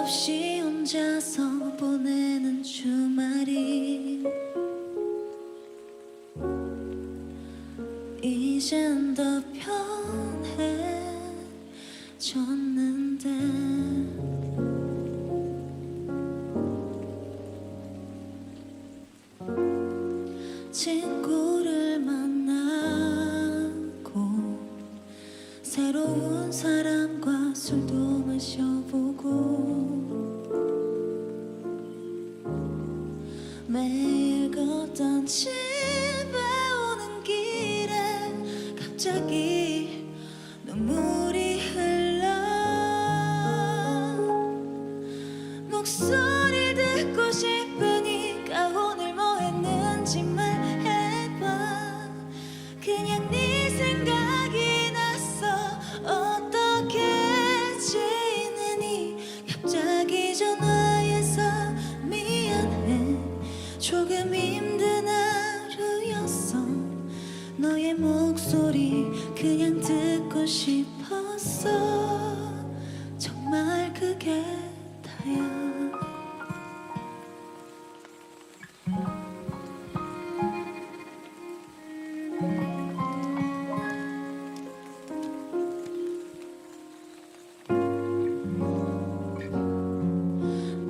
없이 혼자서 보내는 주말이 이젠 더 편해졌는데 친구를 만나고 새로운 사람과 술도 마셔보고 매일 걷던 집에 오는 길에 갑자기 눈물이 흘러 목소리를 듣고 싶으니까 오늘 뭐 했는지 말해봐. 그냥 네 생각이 났어. 어떻게 지내니? 갑자기 전화해서 미안해. 조금 힘든 하루였어. 너의 목소리 그냥 듣고 싶었어. 정말 그게 다야.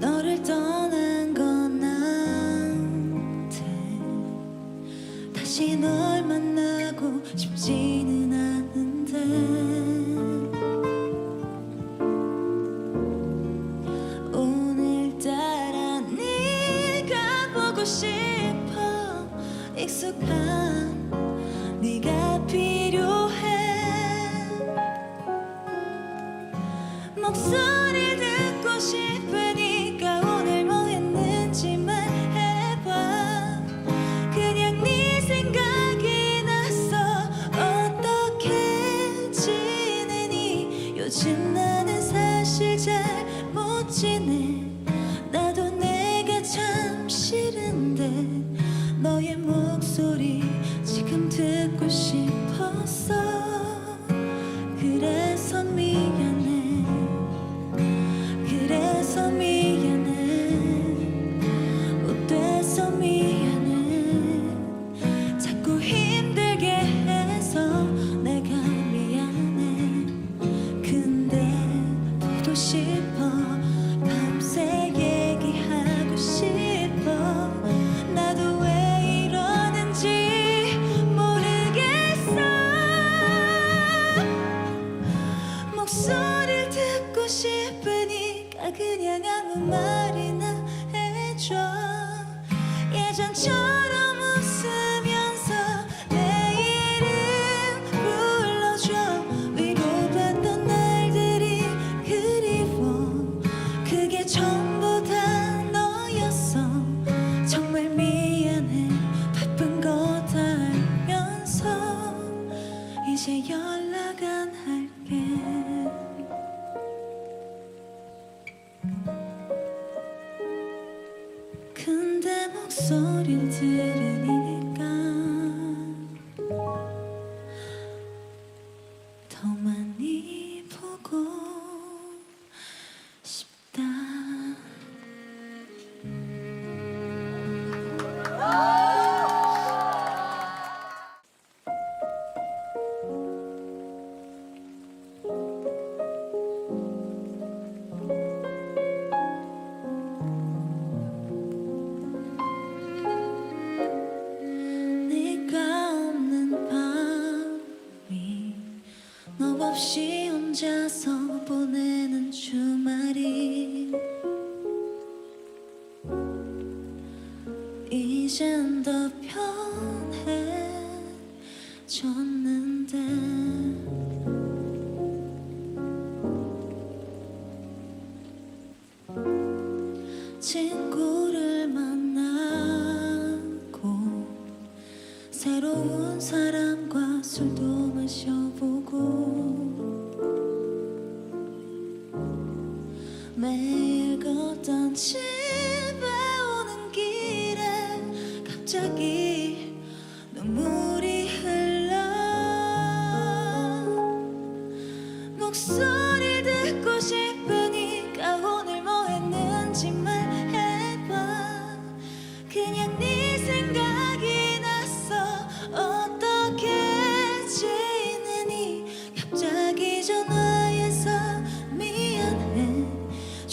너를 떠난 건 나한테 다시 널 만나고 싶지는 않은데 오늘따라 네가 보고 싶어. 익숙한 네가 필요해. 목소리 듣고 싶으니까 오늘 뭐 했는지 말해봐. 그냥 네 생각이 났어. 어떻게 지내니? 요즘 나는 사실 잘 못 지내. 나도 내가 참 싫은데 너의 목소리 지금 듣고 싶었어. 그래서 미안해. 그래서 미안해. 못돼서 미안해. 자꾸 힘들게 해서 내가 미안해. 근데 보고 싶어. 밤새 얘기하고 싶어. 나도 왜 이러는지 모르겠어. 목소리를 듣고 싶으니까 그냥 아무 말이나 해줘. 예전처럼 웃으면서 내 이름 불러줘. 위로받던 날들이 그리워. 그게 전부 다 너였어. 정말 미안해. 바쁜 거 다 알면서 이제 연락 안 할게. 근데 목소리를 들으니까 더 많이 보고 싶다. 네가 없는 밤이 너 없이 혼자서 보내는 주말이 이젠 더 편해졌는데 친구를 만나고 새로운 사람과 술도 마셔보고 매일 걷던 집에 오는 길에 갑자기 눈물이 흘러 목소리를 듣고 싶으니까 오늘 뭐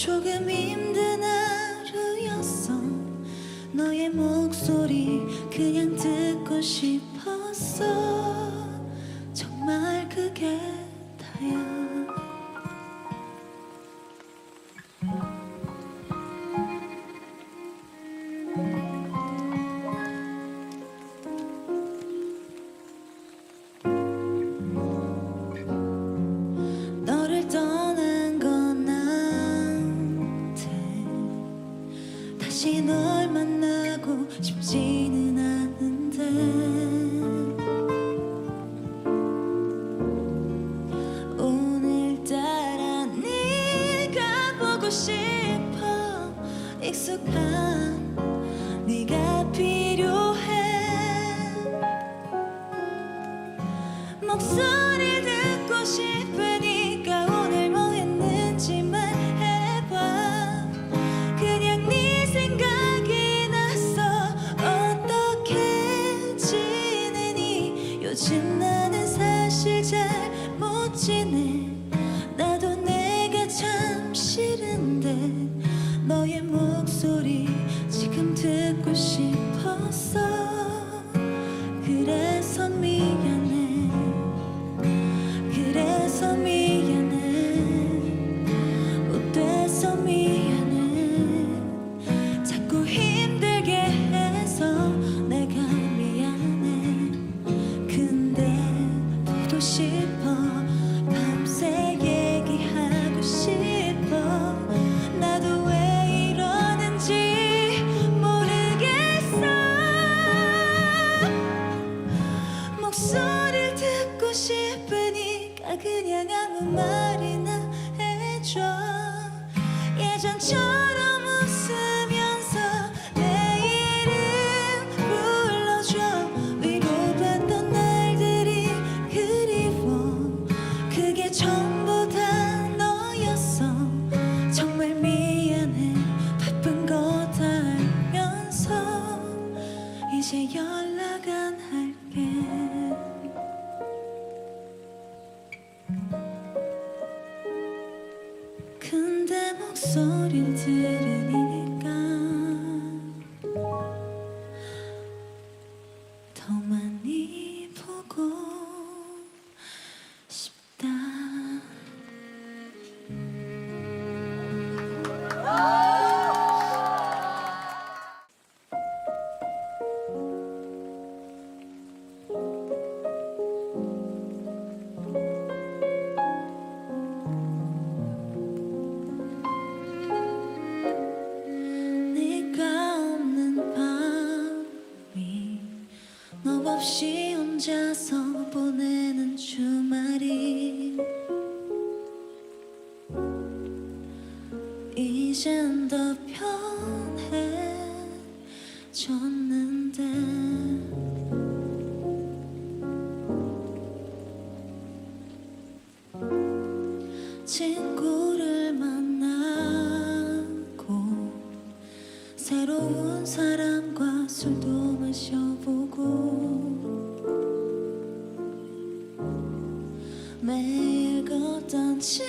조금 힘든 하루였어. 너의 목소리 그냥 듣고 싶었어. 정말 그게 다야. 너를 떠난 건 나한테 다시 널 만나고 싶지는 않은데 오늘따라 네가 보고 싶어. 익숙한 네가 필요해. 목소리 듣고 싶으니까 오늘 뭐 했는지 말해봐. 그냥 네 생각이 났어. 어떻게 지내니? 요즘 나는 사실 잘 못 지내. 나도 내가 참 싫은데 너의 목소리 지금 듣고 싶었어. 그래서 미안해. 그래서 미안해. 못돼서 미안해. 자꾸 힘들게 해서 내가 미안해. 근데 보고 싶어. 밤새 얘기하고 싶어. 나도 왜 이러는지 모르겠어. 목소리를 듣고 싶으니까 그냥 아무 말이나 해줘. 예전처럼 웃으면서 내 이름 불러줘. 위로받던 날들이 그리워. 그게 전부 다 너였어. 정말 미안해. 바쁜 거 다 알면서 이제 연락 안 할게. 근데 목소리를 들으니까 더 많이 보고 싶다. 네가 없는 밤이 너 없이 혼자서 보내는 주말이 이젠 더 편해졌는데 친구를 만나고 새로운 사람과 술도 마셔보고 매일 걷던 집에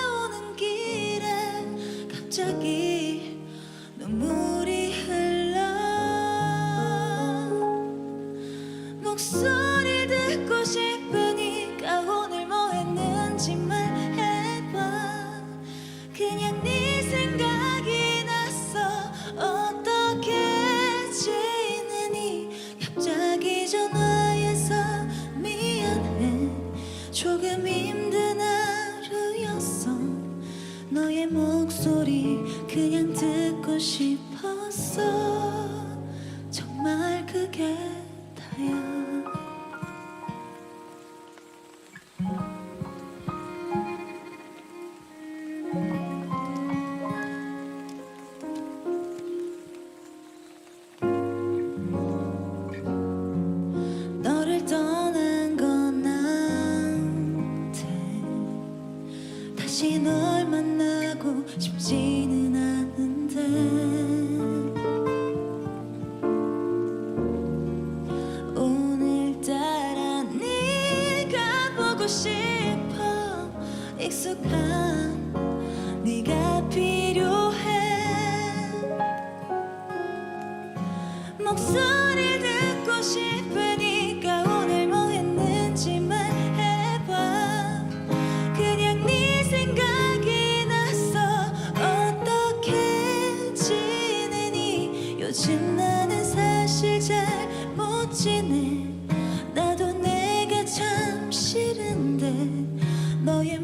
오는 길에 갑자기 눈물이 흘러. 목소리 듣고 싶으니까 오늘 뭐 했는지 말해봐. 그냥 네 생각이 났어. 어떻게 지내니? 갑자기 전화해서 미안해. 조금 힘든 하루였어. 너의 목소리 그냥 듣고 싶었어. 정말 그게 다야. 너를 떠난 건 나한테 다시 널 만나고 싶지는 않은데 오늘따라 네가 보고 싶어. 익숙한 네가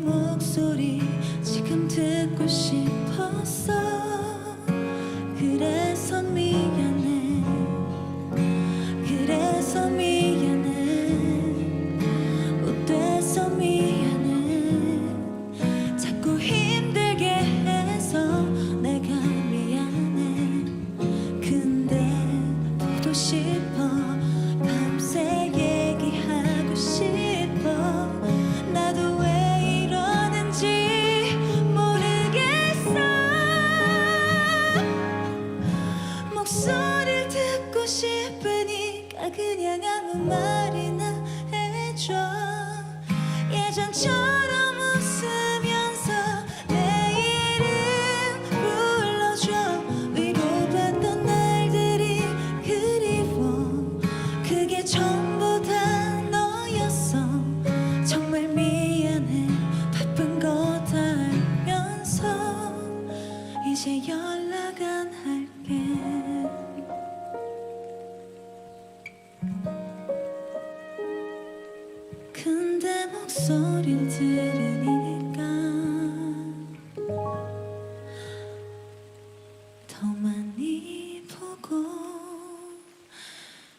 목소리 지금 듣고 싶었어. 그래서 미안해. 그래서 미안해. 못돼서 미안해. 자꾸 힘들게 해서 내가 미안해. 근데 보고 싶어. 밤새 얘기하고 싶어. 나도 왜 이러는지 모르겠어. 목소리를 듣고 싶으니까 그냥 아무 말이나 해줘. 예전처럼 웃으면서 내 이름 불러줘. 위로받던 날들이 그리워. 그게 전부 다 너였어. 정말 미안해. 바쁜 거 다 알면서 이제 연락 안 할게. 근데 목소리를 들으니까 더 많이 보고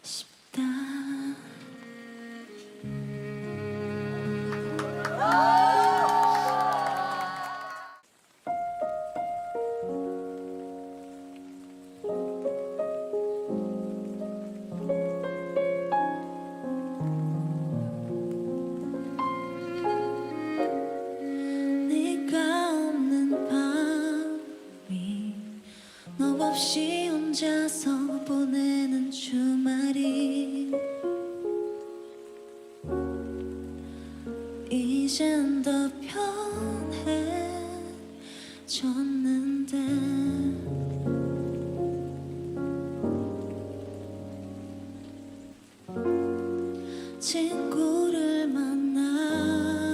싶다. 네가 없는 밤이 너 없이 혼자서 보내는 주말이 이젠 더 편해졌는데 친구를 만나고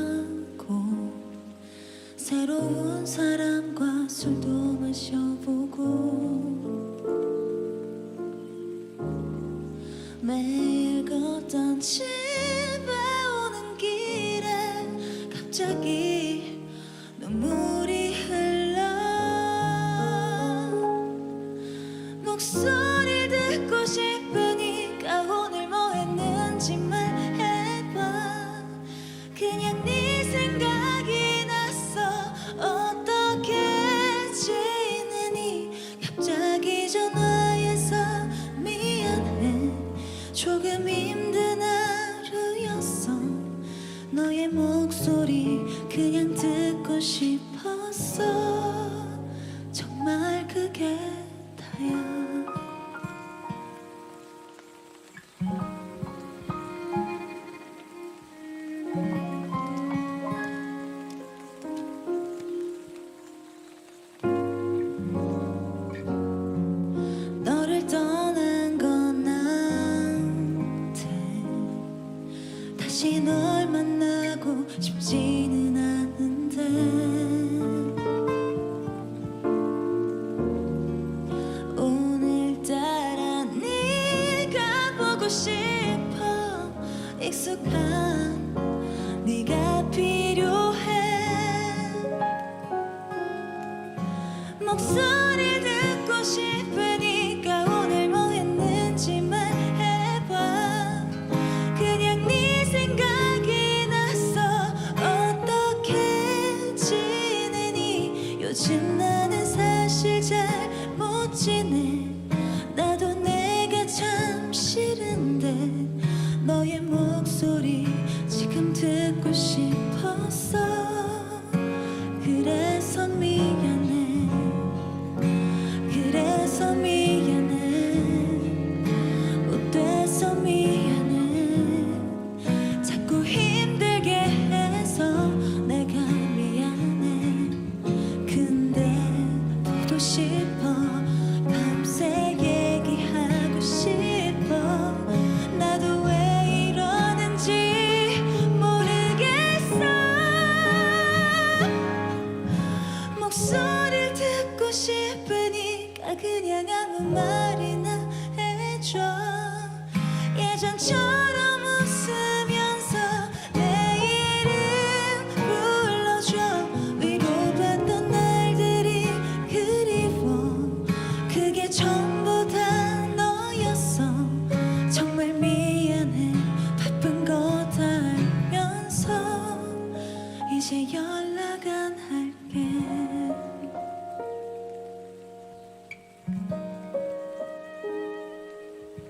새로운 사람과 술도 마셔보고 매일 걷던 집에 오는 길에 갑자기 눈물이 흘러. 목소리를 듣고 싶으니까 오늘 뭐 했는지 말해봐. 그냥 네 생각이 났어. 어떻게 지내니? 갑자기 전화해서 미안해. 조금 힘든 하루였어. 너의 목소리 그냥 듣고 싶었어. 정말 그게 다야. 너를 떠난 건 나한테 다시 널 만나고 싶지는 않은데 오늘따라 네가 보고 싶어. 익숙한 네가 필요해. 목소리 듣고 싶으니까 오늘 뭐 했는지 말해봐. 그냥 네 생각이 났어. 어떻게 지내니? 요즘 나는 사실 잘 못 지내. 나도 내가 참 싫은데 너의 목소리 지금 듣고 싶었어. 그래서 미안해. 그래서 미안해. 못돼서 미안해. 자꾸 힘들게 해서 내가 미안해. 근데 이제 연락 안 할게.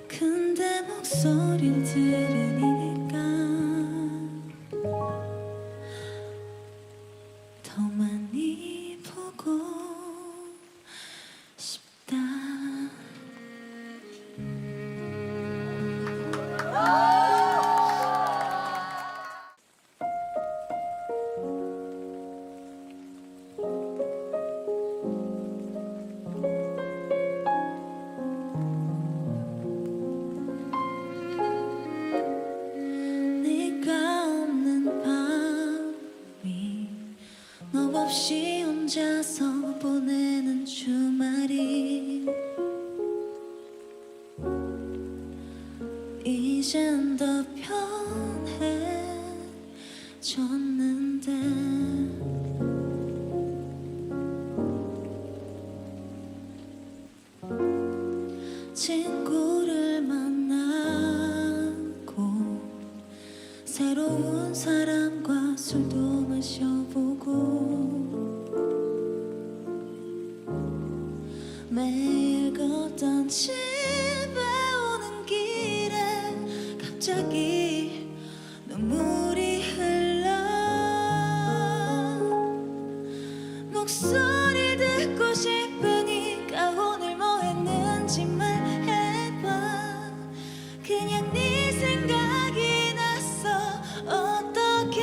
근데 목소리를 들으니까 더 많이 보고 싶다. 네가 없는 밤이 너 없이 혼자서 보내는 주말이 이젠 더 편해졌는데 친구를 만나고 새로운 사람과 술도 마셔보고 매일 걷던 집에 오는 길에 갑자기 눈물이 흘러 목소리 듣고 싶으니까 오늘 뭐 했는지 말해봐. 그냥 네 생각이 났어. 어떻게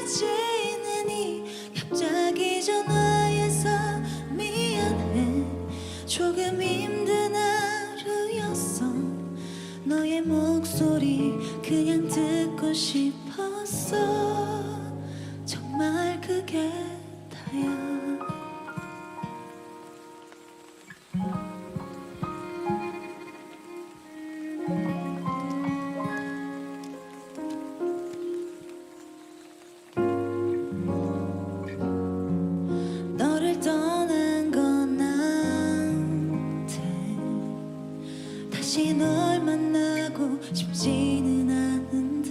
지내니? 갑자기 전화해서 미안해. 조금 힘든 하루였어. 너의 목소리 그냥 듣고 싶었어. 정말 그게 다야. 너를 떠난 건 나한테 다시 널 만나고 싶지는 않은데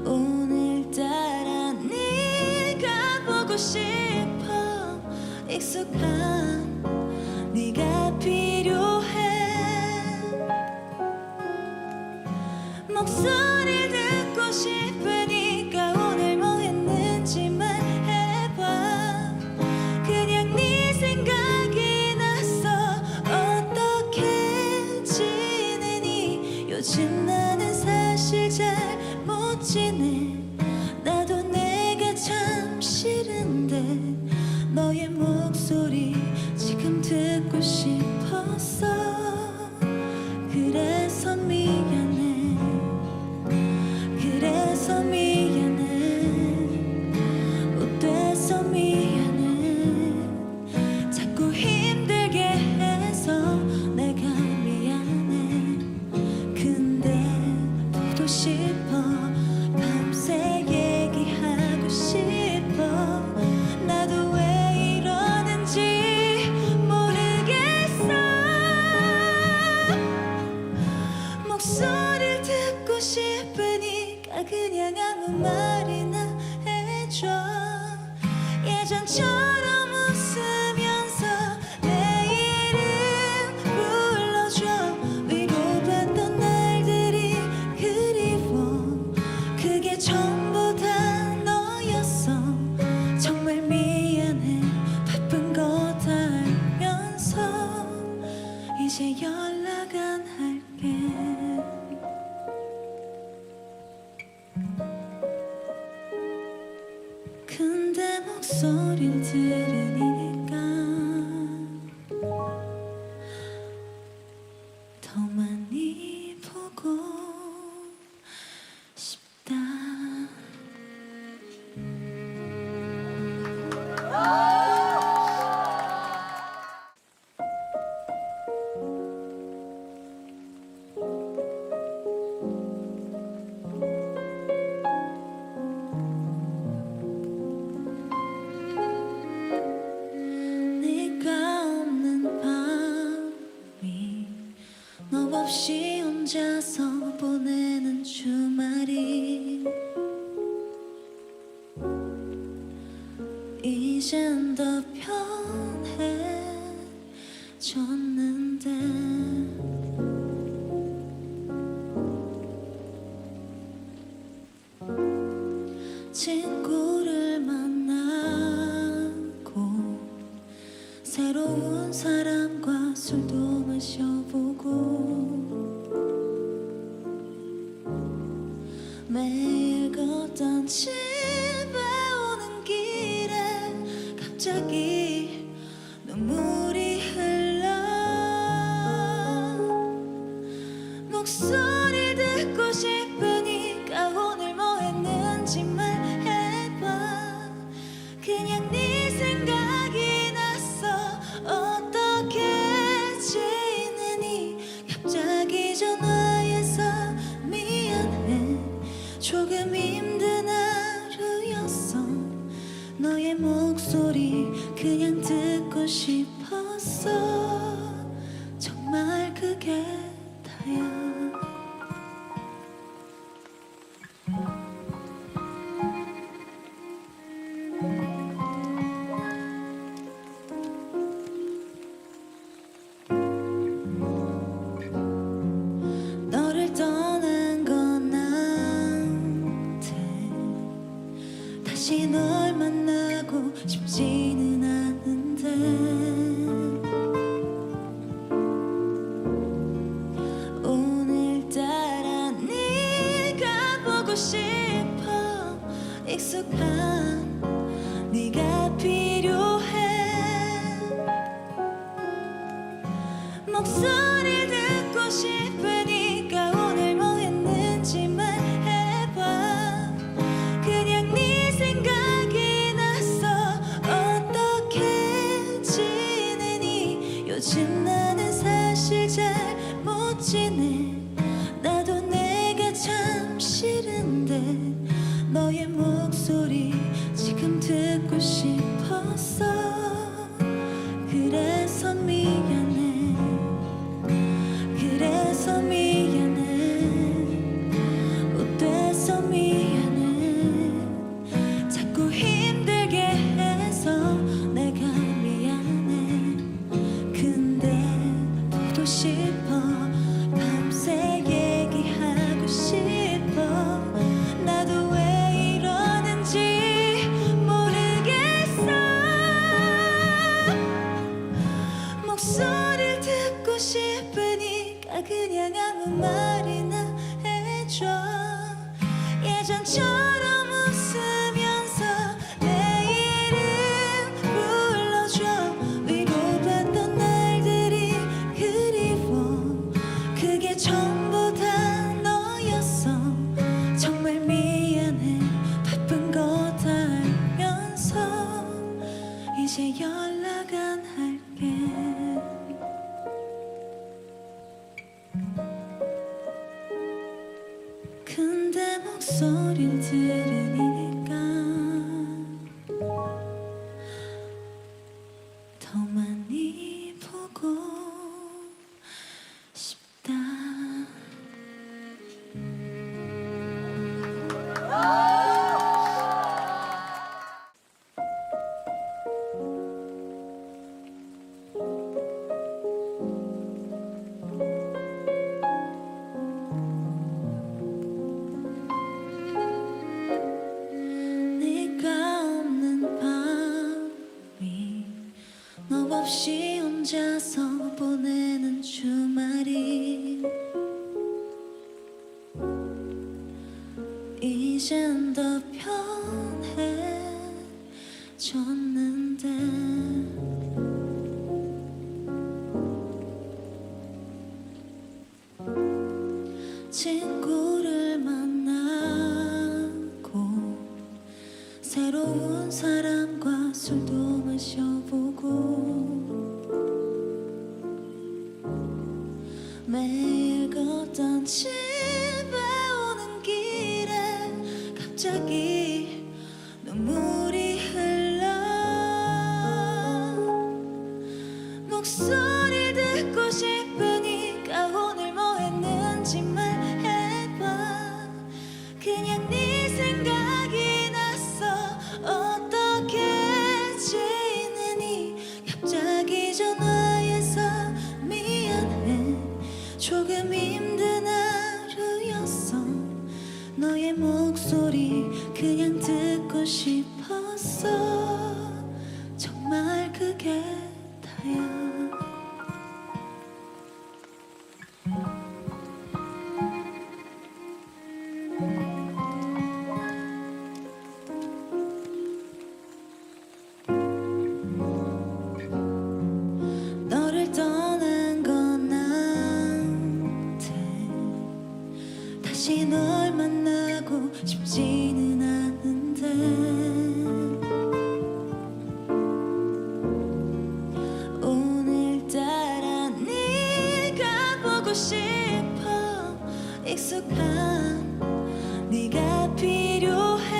오늘따라 네가 보고 싶어. 익숙한 네가 필요해. 목소리 듣고 싶으니까 오늘 뭐 했는지 말해봐. 그냥 네 생각이 났어. 어떻게 지내니? 요즘 나는 사실 잘 못 지내. 나도 내가 참 싫은데 너의 목소리 지금 듣고 싶었어. 그래서 미안해. 그래서 미안해. 못돼서 미안해. 자꾸 힘들게 해서 내가 미안해. 근데 보고 싶어. 밤새 얘기하고 싶어. 나도 왜 이러는지 모르겠어. 목소리를 듣고 싶으니까 그냥 아무 말이나 해줘. 예전처럼 웃으면서 내 이름 불러줘. 위로받던 날들이 그리워. 그게 전부 다 너였어. 정말 미안해. 바쁜 거 다 알면서 이제 연락 안 할게. 근데 목소리를 들으니까 더 많이 보고 싶다. 이젠 더 편해졌는데 친구를 만나고 새로운 사람과 술도 마셔보고 매일 걷던 집에 오는 길에 갑자기 눈물이 흘러 목소리 듣고 싶으니까 오늘 뭐 했는지 말해봐. 그냥 네 생각이 났어. 어떻게 지내니? 갑자기 전화해서 미안해. 조금 힘든 하루였어. 너의 목소리 그냥 듣고 싶었어. 정말 그게 다야. 너를 떠난 건 나한테 다시 널 만나고 싶지는 않은데 오늘따라 네가 보고 싶어. 익숙한 네가 필요해. 목소리 듣고 싶으니까 오늘 뭐 했는지 말해봐. 그냥 네 생각이 났어. 어떻게 지내니? 요즘 나는 사실 잘 못 지내. 나도 내가 참 싫은데 너의 목소리 지금 듣고 싶었어. 그래서 미안해. 그래서 미안해. 못돼서 미안해. 자꾸 힘들게 해서 내가 미안해. 근데 보고 싶어. 밤새 얘기하고 싶어. 나도 왜 이러는지 모르겠어. 목소리를 듣고 싶으니까 그냥 아무 말이나 해줘. 예전처럼 웃으면서 내 이름 불러줘. 위로받던 날들이 그리워. 그게 전부 다 너였어. 정말 미안해. 바쁜 거 다 알면서 이제 연락 안 할게. 근데 목소리를 들으니까 더 많이 보고 싶다. 네가 없는 밤이 너 없이 혼자서 보내는 주말이 이젠 더 편해졌는데 친구를 만나고 새로운 사람과 술도 마셔보고 매일 걷던 집에 오는 길에 갑자기 눈물이 흘러 목소리 듣고 싶으니까 오늘 뭐 했는지 말해봐. 그냥 네 생각이 났어. 어떻게 지내니? 너의 목소리 그냥 듣고 싶었어. 정말 그게 다야. 너를 떠난 건 나한테 다시 널 만나고 싶지는 않은데 오늘따라 네가 보고 싶어. 익숙한 네가 필요해.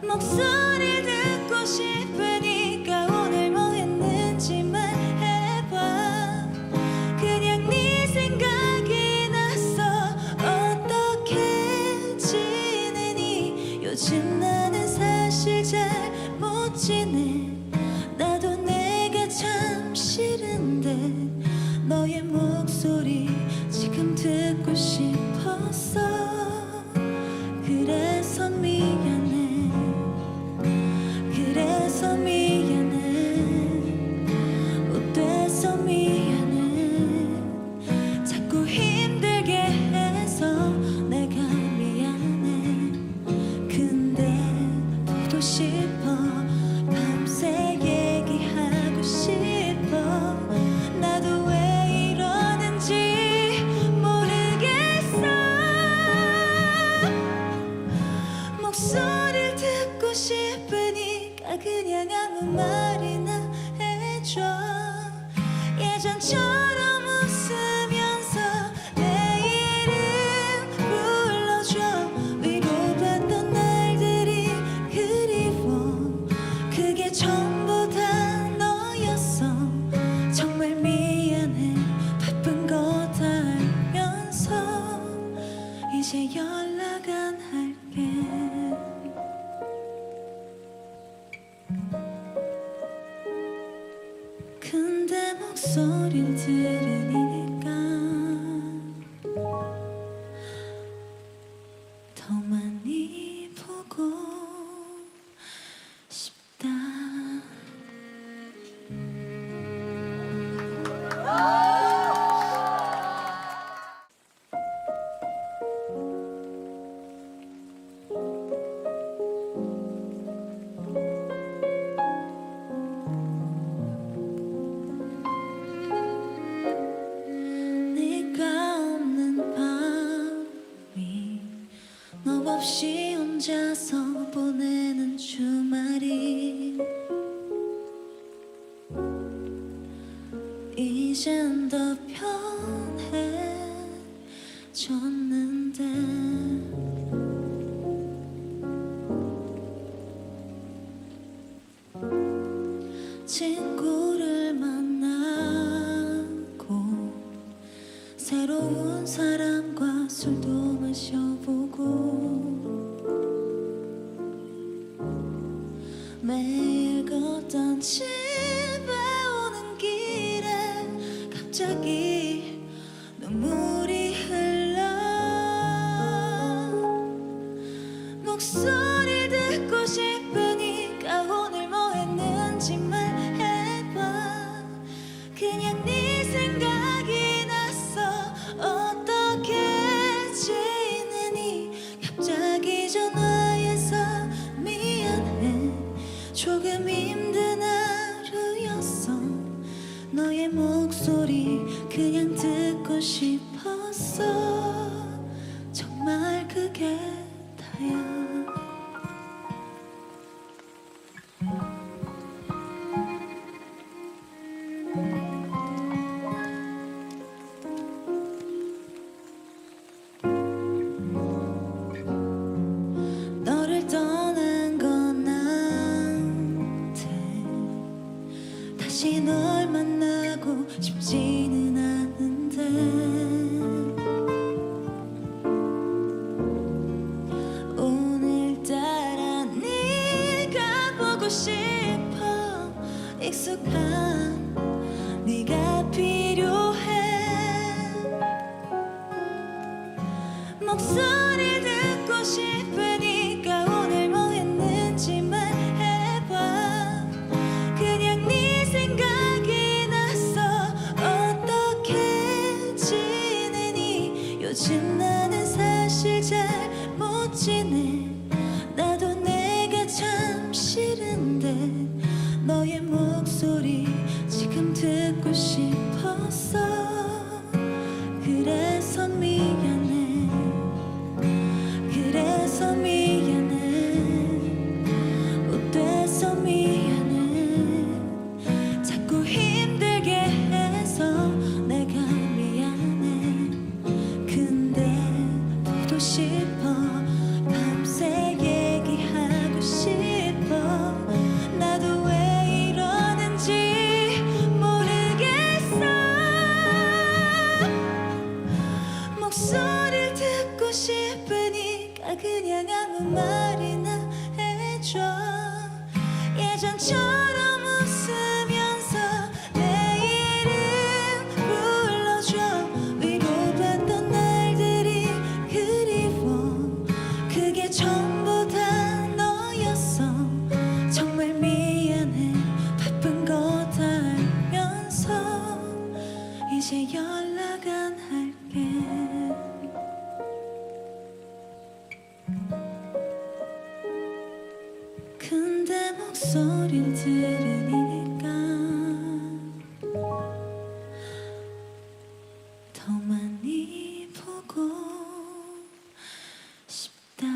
목소리를 듣고 싶으니까 오늘 뭐 했는지 말해봐. 그냥 네 생각이 났어. 어떻게 지내니? 요즘 나는 사실 잘 못 지내. 나도 내가 참 싫은데 너의 목소리 지금 듣고 싶었어. 그래서 미안해. 그래서 미안해. 못돼서 미안해. 자꾸 힘들게 해서 내가 미안해. 근데 보고 싶어. 밤새 얘기하고 싶어. 나도 왜 이러는지 모르겠어. 목소리를 듣고 싶으니까 그냥 아무 말이나 해줘. 예전처럼 웃으면서 내 이름 불러줘. 위로받던 날들이 그리워. 그게 전부 다 너였어. 정말 미안해. 바쁜 거 다 알면서 이제 연락 안 할게. 근데 목소리를 들으니까 더 많이 보고 싶다. 네가 없는 밤이 너 없이 혼자서 보내는 주말이 이젠 더 편해졌는데 친구를 만나고 새로운 사람과 술도 마셔보고 매일 걷던 집에 오는 길에 갑자기 눈물이 흘러. 목소리 듣고 싶으니까 오늘 뭐 했는지 말해봐. 그냥 네 생각이 났어. 어떻게 지내니? 갑자기 전화해서 미안해. 조금 힘든 하루였어. 너의 목소리 그냥 듣고 싶었어. 정말 그게 다야. 목소리 듣고 싶으니까 오늘 뭐 했는지 말해봐. 그냥 네 생각이 났어. 어떻게 지내니? 요즘 나는 사실 잘 못 지내. 나도 내가 참 싫은데 너의 목소리 지금 듣고 싶었어. 그래서 미안해. 그래서 미안해. 못돼서 미안해. 자꾸 힘들게 해서 내가 미안해. 근데 보고 싶어. 밤새 얘기하고 싶어. 나도 왜 이러는지 모르겠어. 목소리를 듣고 싶으니까 그냥 아무 말이나 해줘. 예전처럼 웃으면서 내 이름 불러줘. 위로받던 날들이 그리워. 그게 전부 다 너였어. 정말 미안해. 바쁜 거 다 알면서 이제 연락 안 할게. 근데 목소리를 들으니까 더 많이 보고 싶다.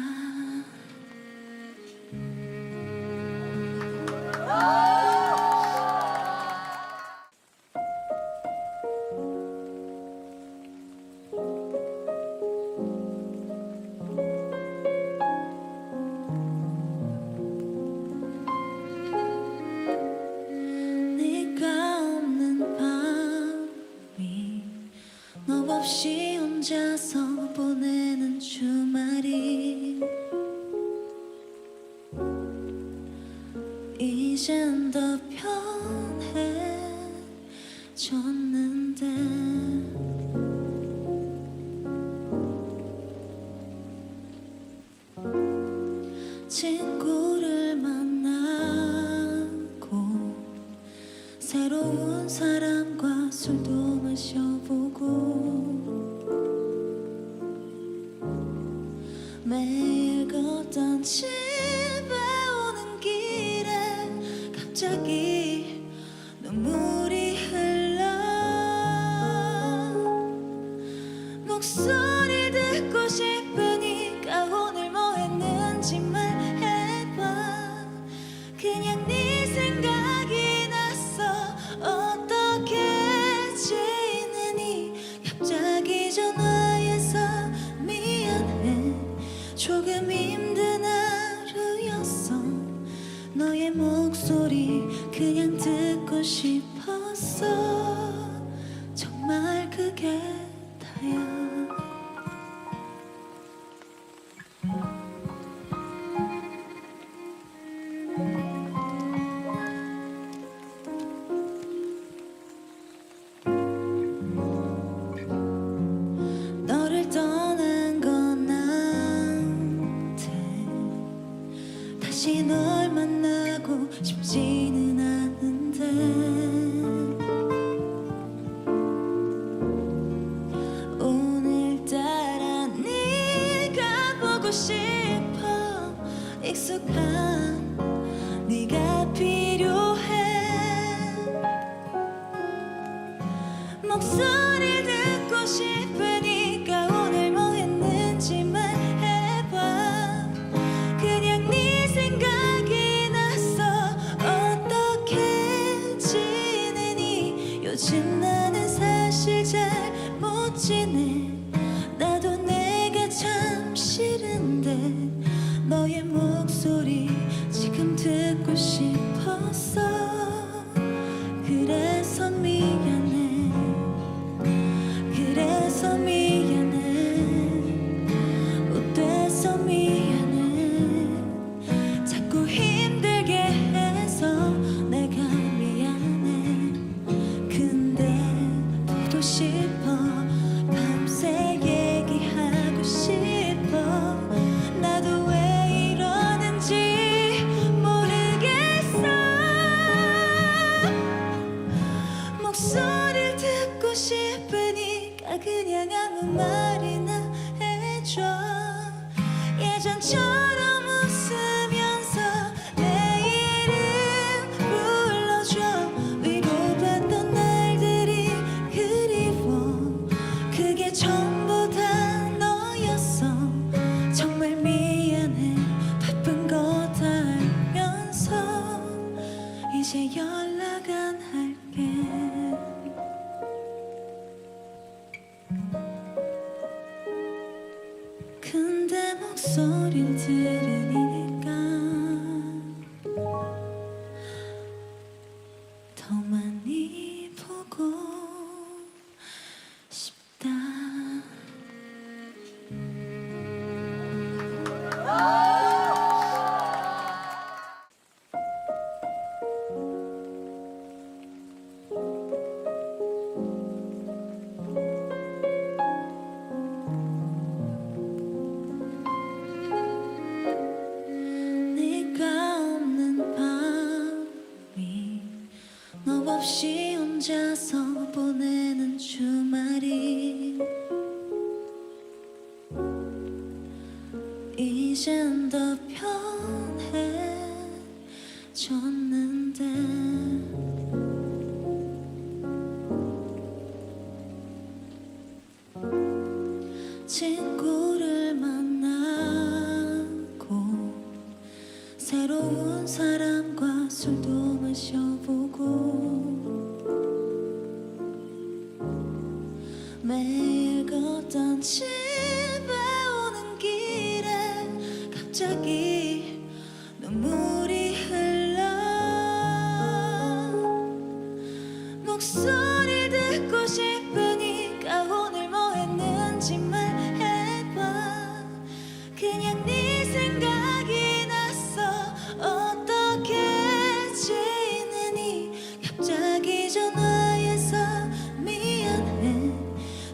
네가 없는 밤이 너 없이 혼자서 보내는 주말이 이젠 더 편해졌는데 친구를 만나고 새로운 사람과 술도 마셔보고 매일 걷던 집에 오는 길에 갑자기 눈물이 흘러. 목소리 듣고 싶으니까 오늘 뭐 했는지 말해봐. 그냥 네 생각이 났어. 어떻게 지내니? 갑자기 전화해서 미안해. 조금 힘든 하루였어. 너의 목소리 그냥 듣고 싶었어. 정말 그게 다야. 너를 떠난 건 나한테 다시 널 만나고 싶지는 않은데 오늘따라 네가 보고 싶어. 익숙한 네가 필요해. 목소리 듣고 싶으니까 오늘 뭐 했는지 말해봐. 그냥 네 생각이 났어. 어떻게 지내니? 요즘 나는 사실 잘 못 지내. 나도 내가 참 싫은데 너의 목소리 지금 듣고 싶었어. 그래서 미안해. 그래서 근데 목소리를 들으니까 더 많이 보고 싶다. 네가 없는 밤이 너 없이 혼자서 보내는 주말이 이젠 더 편해졌는데 친구를 만나고 새로운 사람과 술도 마셔보고 매일 걷던 집에 오는 길에 갑자기 눈물이 흘러 목소리 듣고 싶으니까 오늘 뭐 했는지 말해봐. 그냥 네 생각이 났어. 어떻게 지내니? 갑자기 전화해서 미안해.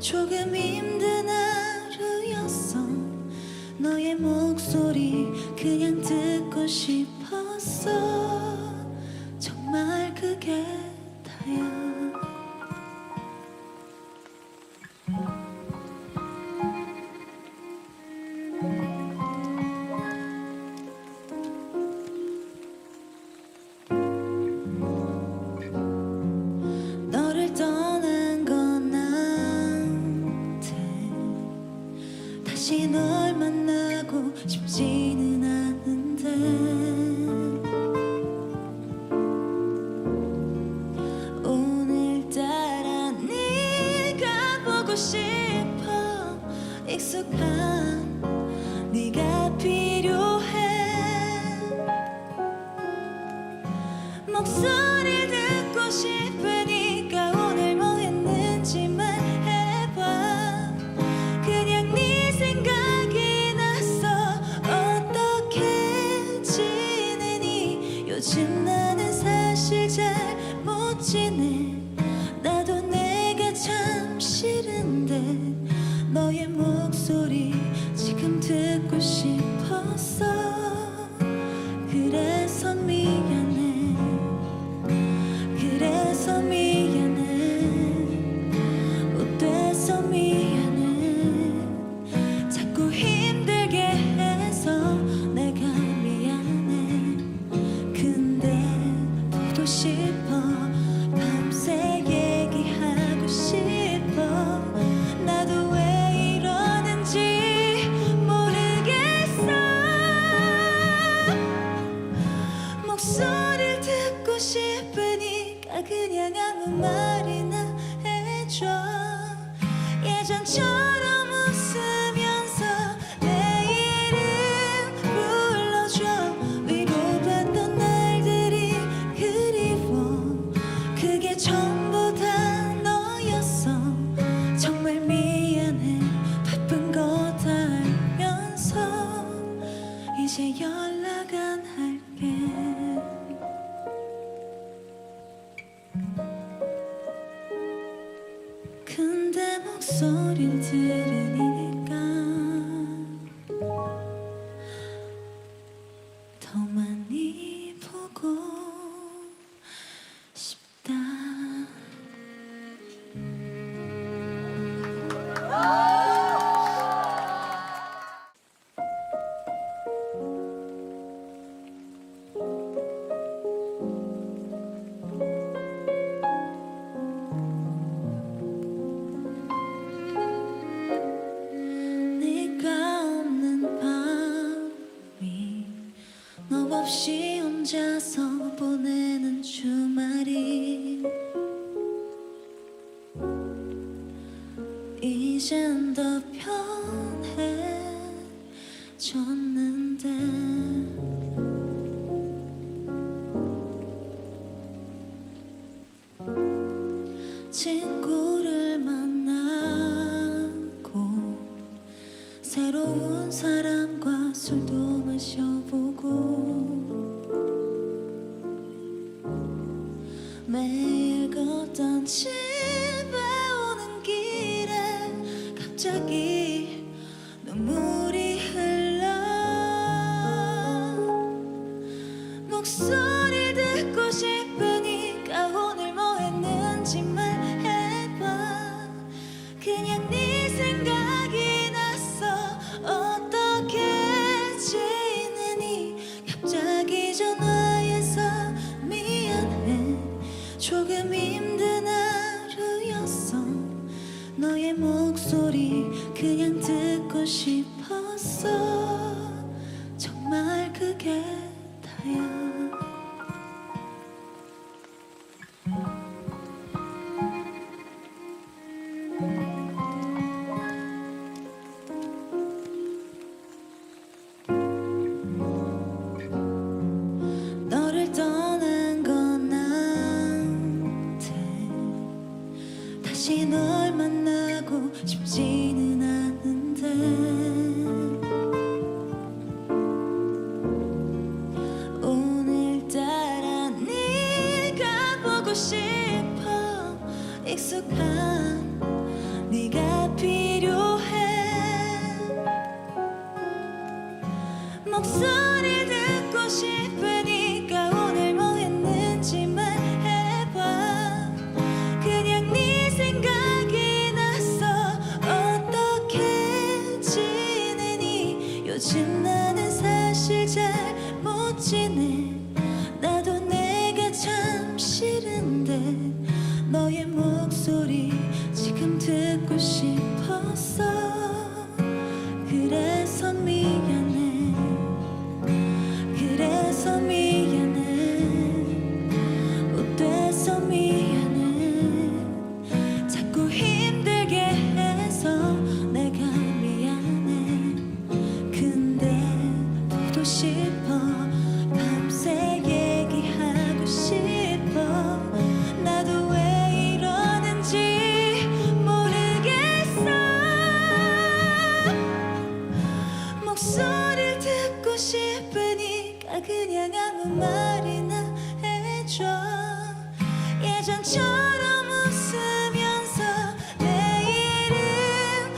조금 힘든 하루였어. 너의 목소리 그냥 듣고 싶었어. 정말 그게 다야. 너를 떠난 건 나한테 다시 널 만나고 싶지는 않은데 오늘따라 네가 보고 싶어. 익숙한 네가 필요해. 목소리 듣고 싶으니까 오늘 뭐 했는지 말해봐. 그냥 네 생각이 났어. 어떻게 지내니? 요즘 나는 사실 잘 못 지내. 나도 내가 참 싫은데 너의 목소리 지금 듣고 싶었어. 그래서 미안해. 그래서 미안해. 못돼서 미안해. 자꾸 힘들게 해서 내가 미안해. 근데 보고 싶어. 밤새 얘기하고 싶어. 나도 왜 이러는지 모르겠어. 친구를 만나고 새로운 사람과 술도 마셔보고 매일 걷던 집에 오는 길에 갑자기 눈물이 흘러 목소리 듣고 싶으니까 오늘 뭐 했는지 말해봐. 그냥 네 생각이 났어. 어떻게 지내니? 갑자기 전화해서 미안해. 조금 힘든 하루였어. 너의 목소리 그냥 듣고 싶었어. 정말 그게 다야. 너를 떠난 건 나한테 다시 널 만나고 싶지는 않은데 오늘따라 네가 보고 싶어. 익숙한 네가 필요해. 목소리 듣고 싶으니까 오늘 뭐 했는지 말해봐. 그냥 네 생각이 났어. 어떻게 지내니? 요즘 나는 사실 잘 못 지내. 나도 내가 참 싫은데 너의 목소리 지금 듣고 싶었어. 그래서 미안해. 그래서 미안해. 못돼서 미안해. 자꾸 힘들게 해서 내가 미안해. 근데 보고 싶어. 밤새 얘기하고 싶어. 나도 왜 이러는지 모르겠어. 목소리를 듣고 싶으니까 그냥 아무 말이나 해줘. 예전처럼 웃으면서 내 이름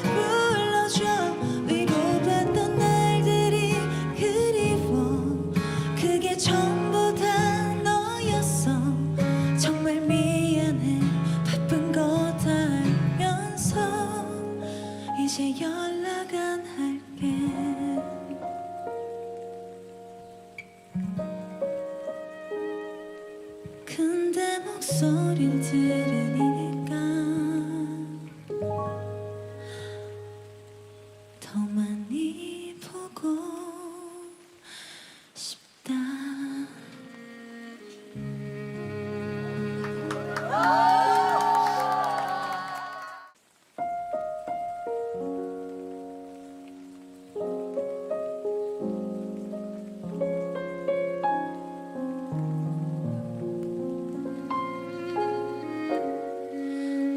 불러줘. 위로받던 날들이 그리워. 그게 전부 다 너였어. 정말 미안해. 바쁜 거 다 알면서 이제 연락 안 할게. 근데 목소리를 들으니까 더 많이 보고 싶다.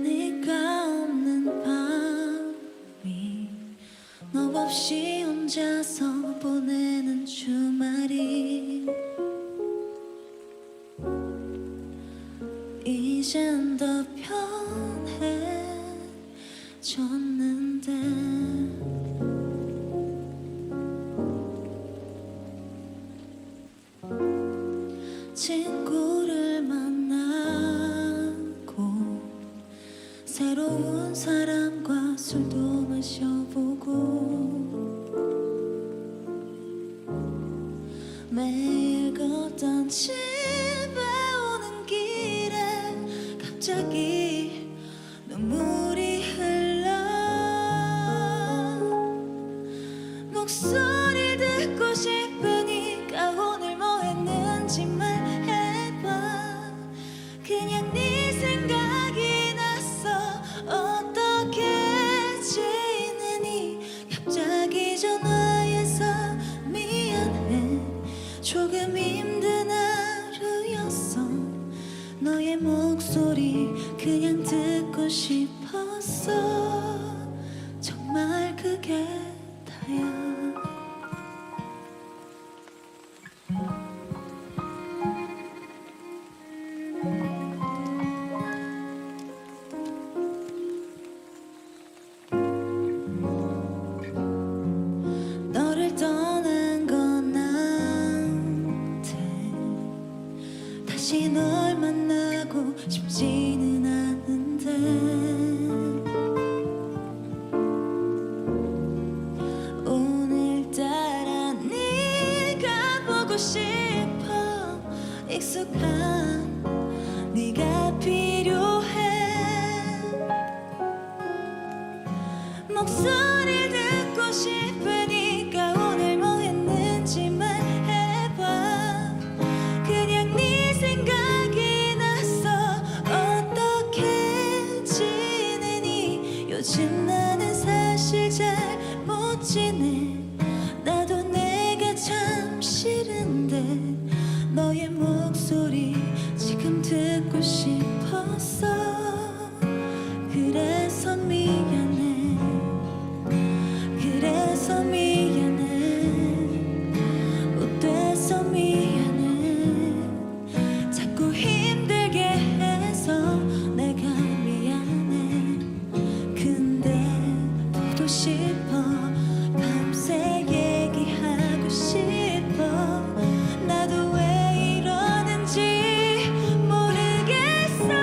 네가 없는 밤이 너 없이 혼자서 보내는 주말이 이젠 더 편해졌는데 친구를 만나고 새로운 사람과 술도 마셔보고 매일 걷던 집에 오는 길에 갑자기 눈물이 흘러 목소리 듣고 싶으니까 오늘 뭐 했는지 말해봐. 그냥 네 생각이 났어. 어떻게 지내니? 갑자기 전화해서 미안해. 조금 힘든 하루였어. 너의 목소리 그냥 듣고 싶어. 익숙한 네가 필요해. 목소리를 듣고 싶으니까 오늘 뭐 했는지 말해봐. 그냥 네 생각이 났어. 어떻게 지내니? 요즘 나는 사실 잘 못 지내. 나도 내가 참 싫은데 너의 목소리 지금 듣고 싶었어. 그래서 미안해. 그래서 미안해. 못돼서 미안해. 자꾸 힘들게 해서 내가 미안해. 근데 보고 싶어. 밤새 얘기하고 싶어. 나도 왜 이러는지 모르겠어.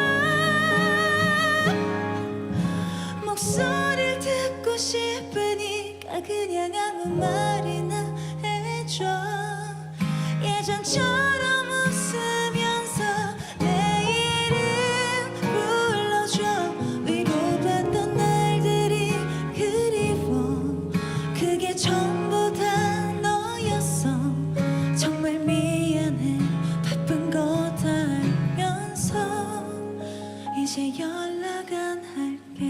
목소리를 듣고 싶으니까 그냥 아무 말이나 해줘. 예전처럼 웃으면서 내 이름 불러줘. 위로받던 날들이 그리워. 그게 전부 다 너였어. 정말 미안해. 바쁜 거 다 알면서 이제 연락 안 할게.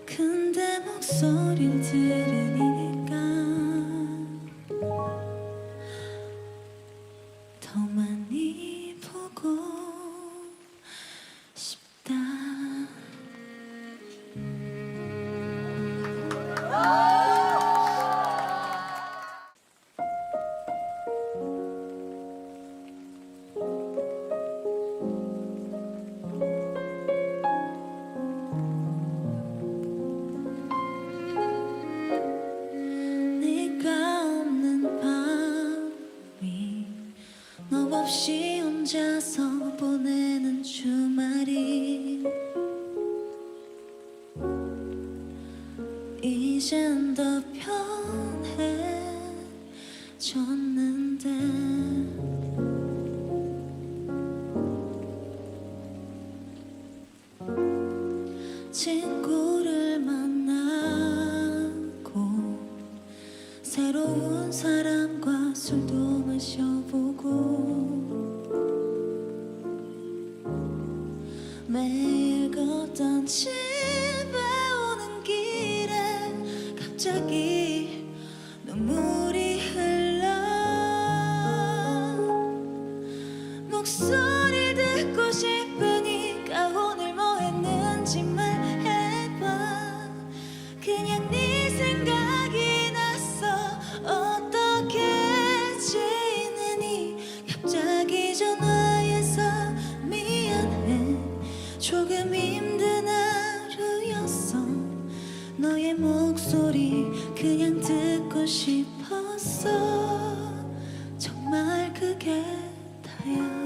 근데 목소리를 들으니까 더 많이 보고 싶다. 네가 없는 밤이 너 없이 혼자서 보내는 주말이 이젠 더 편해졌는데 친구를 만나고 새로운 사람과 술도 마셔보고 매일 걷던 집에 오는 길에 갑자기 눈물이 흘러. 목소리를 듣고 싶으니까 오늘 뭐 했는지 말해봐. 그냥 네 생각이 났어. 어떻게 지내니? 갑자기 전화해서 미안해. 조금 힘든 하루였어. 너의 목소리 그냥 듣고 싶었어. 정말 그게 다야.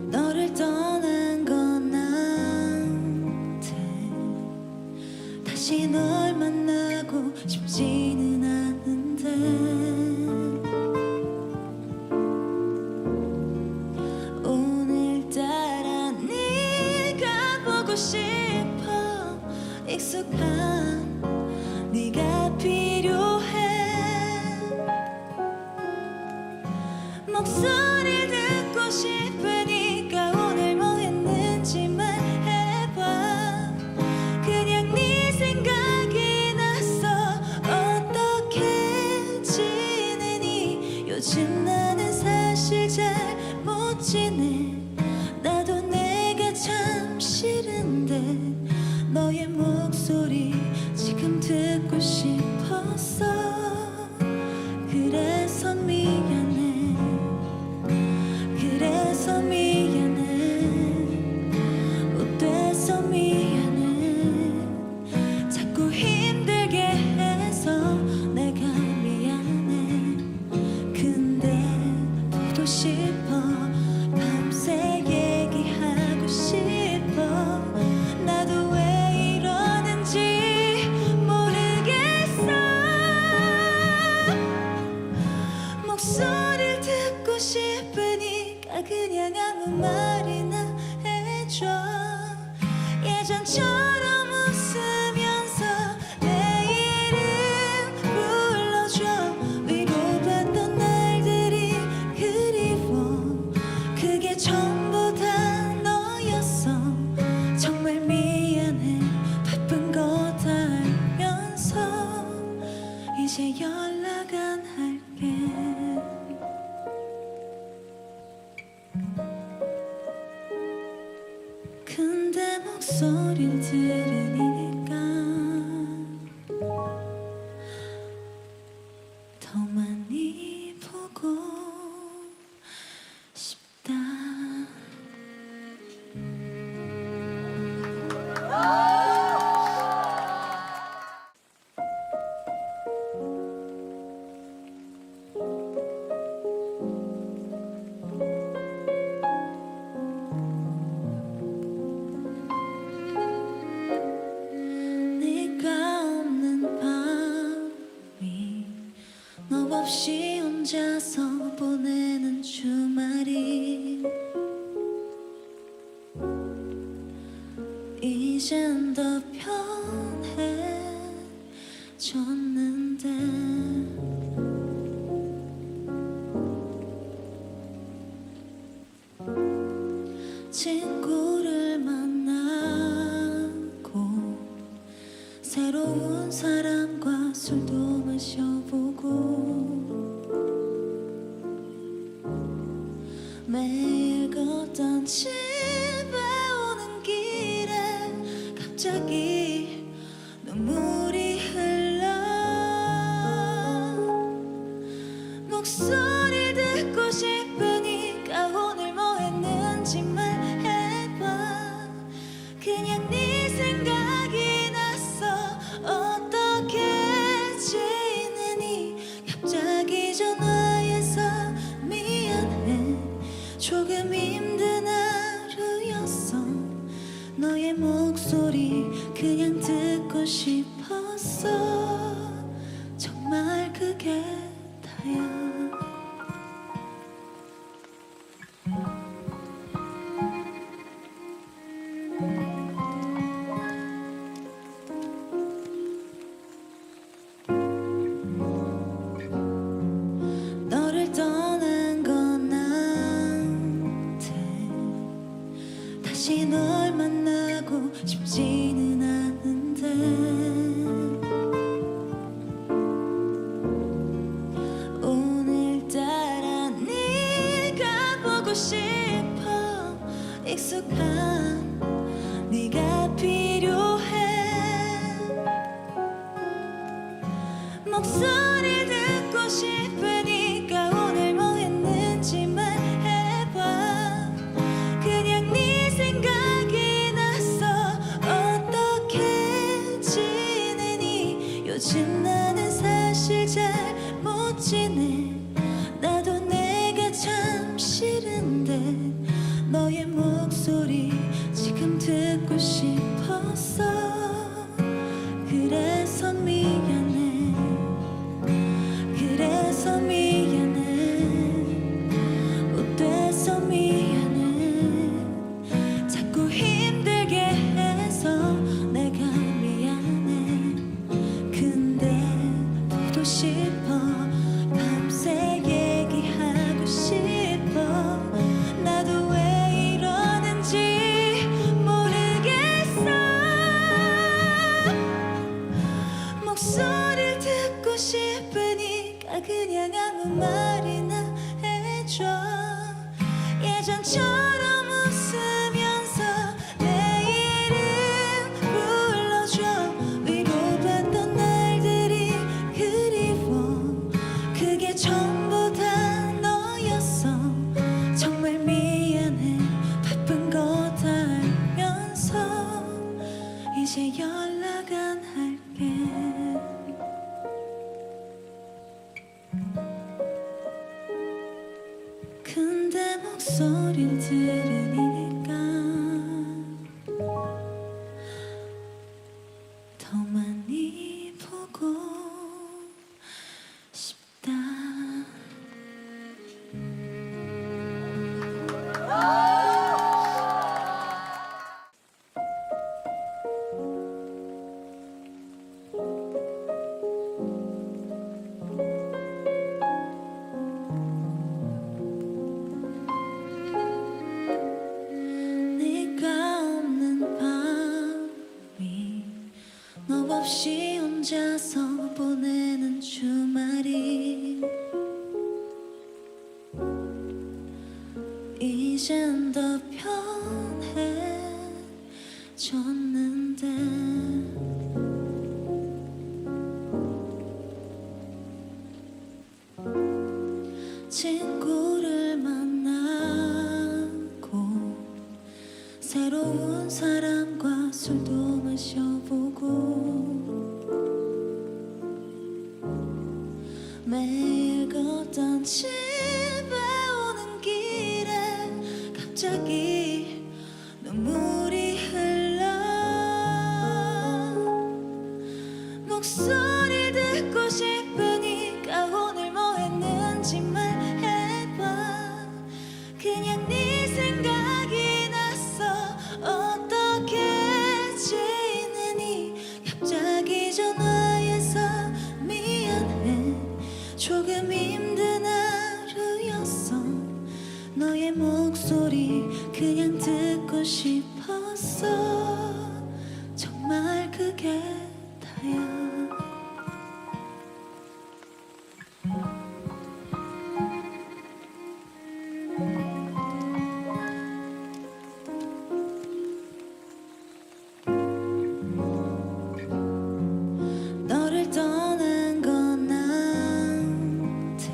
너를 떠난 건 나한테 다시 널 만나고 싶지는 않은데 오늘따라 네가 보고 싶어. 익숙한 네가 필요해. 목소리를 듣고 싶으니까 오늘 뭐 했는지 말해봐. 그냥 네 생각이 났어. 어떻게 지내니? 요즘 나는 사실 잘 못 지내. 나도 내가 참 싫은데 너의 목소리 지금 듣고 싶었어. 그래서 미안해. 그래서 미안해. 못돼서 미안해. 자꾸 힘들게 해. 예전처럼 웃으면서 내 이름 불러줘. 위로받던 날들이 그리워. 그게 전부 다 너였어. 정말 미안해. 바쁜 거 다 알면서 이제 연락 안 할게. 근데 목소리를 들으니까 더 많이 보고 싶다. 네가 없는 밤이 너 없이 혼자서 보내는 주말이 이젠 더 편해졌는데 친구를 만나고 새로운 사람과 술도 마셔보고 매일 걷던 집에 오는 길에 갑자기 눈물이 흘러. 목소리 듣고 싶으니까 오늘 뭐 했는지 말해봐. 그냥 네 생각이 났어. 어떻게 지내니? 갑자기 전화해서 미안해. 조금 힘든 하루였어. 너의 목소리 그냥 듣고 싶었어. 정말 그게 다야. 너를 떠난 건 나한테 다시 널 만나고 싶지는 않은데 오늘따라 네가 보고 싶어. 익숙한 네가 필요해. 목소리 듣고 싶으니까 오늘 뭐 했는지 말해봐. 그냥 네 생각이 났어. 어떻게 지내니? 요즘 나는 사실 잘 못 지내. 나도 내가 참 싫은데 너의 목소리 지금 듣고 싶었어. 그래서 미안해. 그래서 미안해. 못돼서 미안해. 자꾸 힘들게 해서 내가 미안해. 근데 보고 싶어. 밤새 얘기하고 싶어. 나도 왜 이러는지 모르겠어. 목소리를 듣고 싶으니까 그냥 아무 말이나 해줘. 예전처럼 웃으면서 내 이름 불러줘. 위로받던 날들이 그리워. 그게 전부 다 너였어. 정말 미안해. 바쁜 거 다 알면서 이제 연락 안 할게. 근데 목소리를 들으니까 더 많이 보고 싶다. 없이 혼자서 보내는 주말이 이젠 더 편해졌는데 친구를 만나고 새로운 사람과 술도 마셔보고 매일 걷던 집에 오는 길에 갑자기 눈물이 흘러 목소리 듣고 싶으니까 오늘 뭐 했는지 말해봐. 그냥 네 생각이 났어. 어떻게 지내니? 갑자기 전화해서 미안해. 조금 힘든 하루였어. 너의 목소리 그냥 듣고 싶었어. 정말 그게 다야. 너를 떠난 건 나한테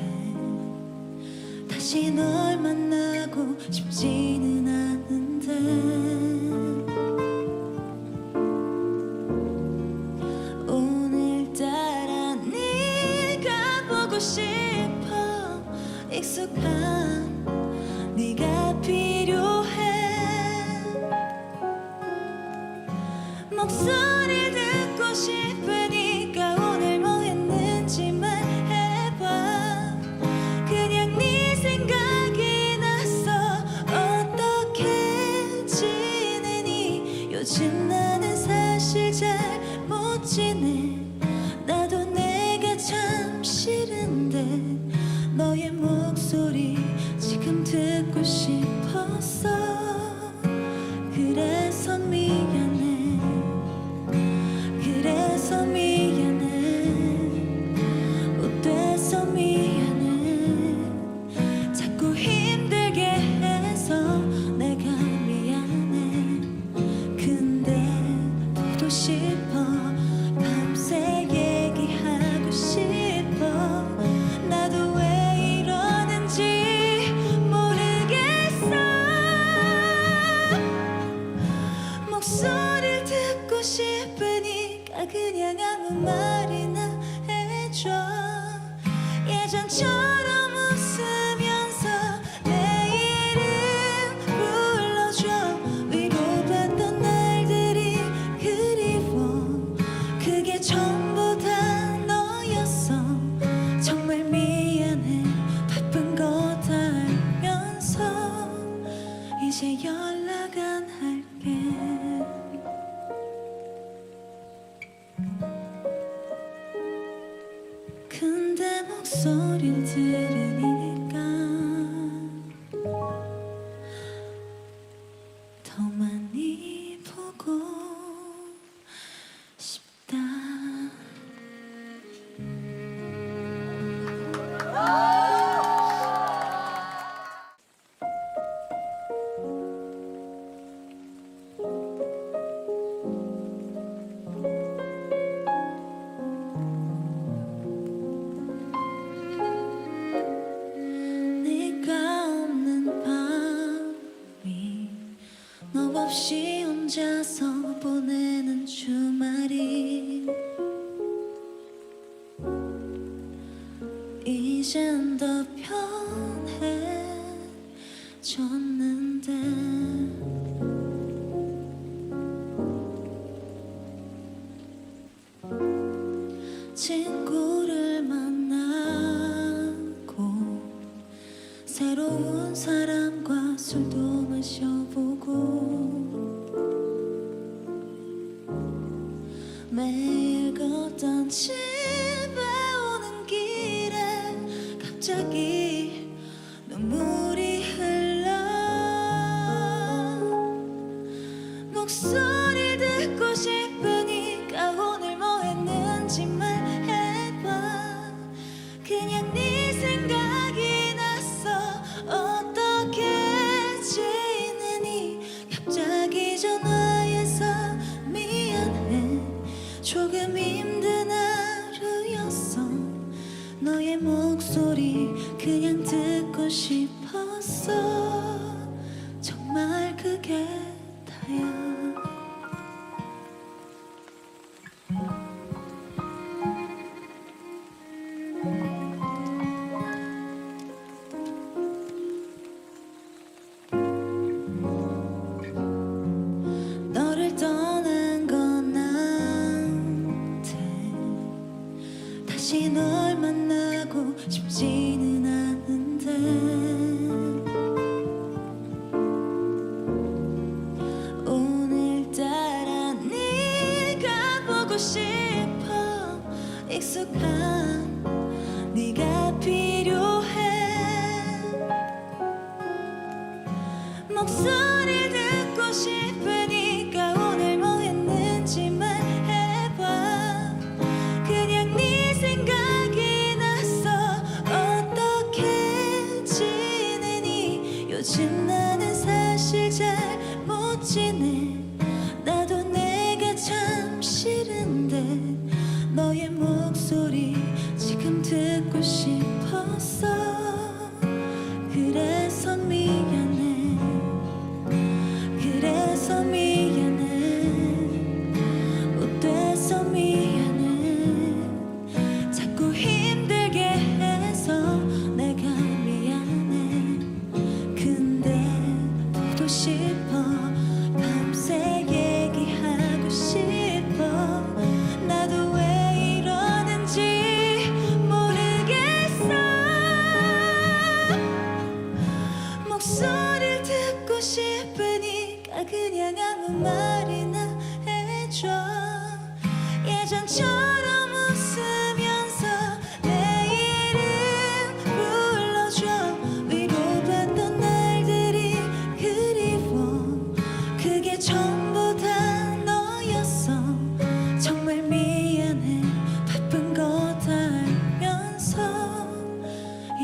다시 널 만나고 싶지는 않은데 오늘따라 네가 보고 싶어. 익숙한 네가 필요해. 목소리 듣고 싶으니까 오늘 뭐 했는지 말해봐. 그냥 네 생각이 났어. 어떻게 지내니? 요즘 나는 사실 잘 못 지내. 나도 내가 참 싫은데 너의 목소리 지금 듣고 싶었어. 그래서 미안해. 그래서 미안해. 못돼서 미안해. 자꾸 힘들게 해서 내가 미안해. 근데 보고 싶어. 밤새 얘기하고 싶어. 나도 왜 이러는지 모르겠어. 목소리를 듣고 싶으니까 그냥 아무 말이나 해줘. 예전처럼 웃으면서 내 이름 불러줘. 위로받던 날들이 그리워. 그게 전부 다 너였어. 정말 미안해. 바쁜 거 다 알면서 이제 연락 안 할게. 근데 목소리를 들으니까 더 많이 보고 싶다. 네가 없는 밤이 너 없이 혼자서 보내는 주말이 이젠 더 편해졌는데 친구를 만나고 새로운 사람과 술도 마셔보고 매일 걷던 집에 오는 길에 갑자기 눈물이 흘러 목소리 듣고 싶으니까 오늘 뭐 해 조금 힘든 하루였어. 너의 목소리 그냥 듣고 싶었어. 정말 그게 다야. 너를 떠난 건 나한테 다시 널 만나고 싶지는 않은데 오늘따라 네가 보고 싶어. 익숙한 네가 필요해. 목소리 듣고 싶으니까 오늘 뭐 했는지 말해봐. 그냥 네 생각이 났어. 어떻게 지내니? 요즘 나는 사실 잘 못 지내. 나도 내가 참 싫은데 너의 목소리 지금 듣고 싶었어. 그래서 미안해. 그래서 미안해. 못돼서 미안해. 자꾸 힘들게 해서 내가 미안해. 근데 보고 싶어. 밤새 얘기하고 싶어. 나도 왜 이러는지 모르겠어. 목소리를 듣고 싶으니까 그냥 아무 말이나 해줘. 예전처럼 웃으면서 내 이름 불러줘. 위로받던 날들이 그리워. 그게 전부 다 너였어. 정말 미안해. 바쁜 거 다 알면서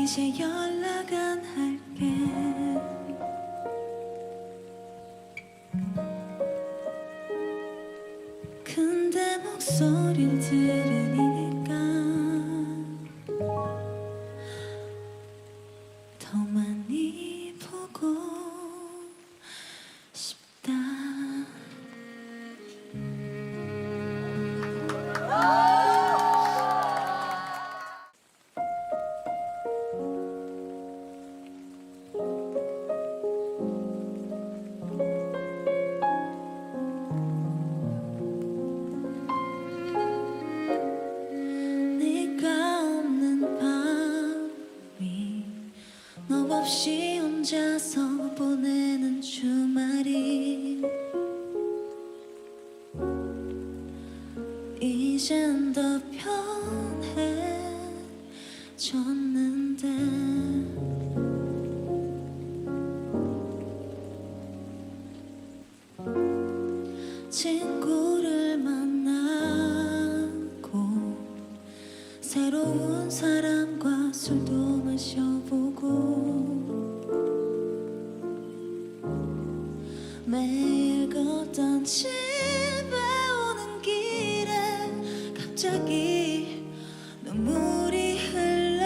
이제 연락 안 할게. 근데 목소리를 들으니까 더 많이 보고 싶다. 네가 없는 밤이 너 없이 혼자서 보내는 주말이 이젠 더 편해졌는데 친구를 만나고 새로운 사람과 술도 마셔보고 매일 걷던 집에 오는 길에 갑자기 눈물이 흘러.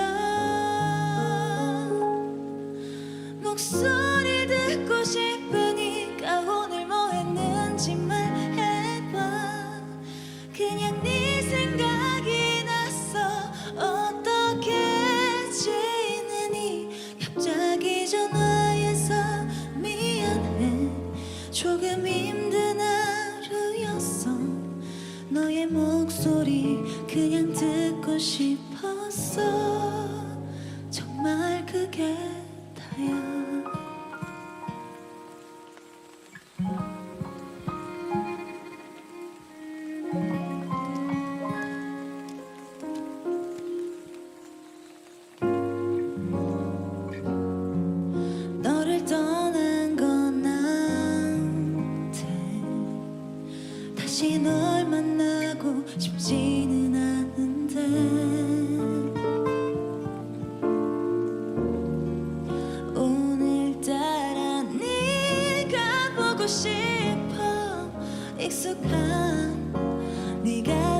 목소리 듣고 싶으니까 오늘 뭐 했는지 말해봐. 그냥 네 생각이 났어. 어떻게 지내니? 갑자기 전화해서 미안해. 조금 힘든 하루였어. 너의 목소리 그냥 듣고 싶었어. 정말 그게 다야. 너를 떠난 건 나한테 다시 널 만나고 싶지는 않은데 오늘따라 네가 보고 싶어. 익숙한 네가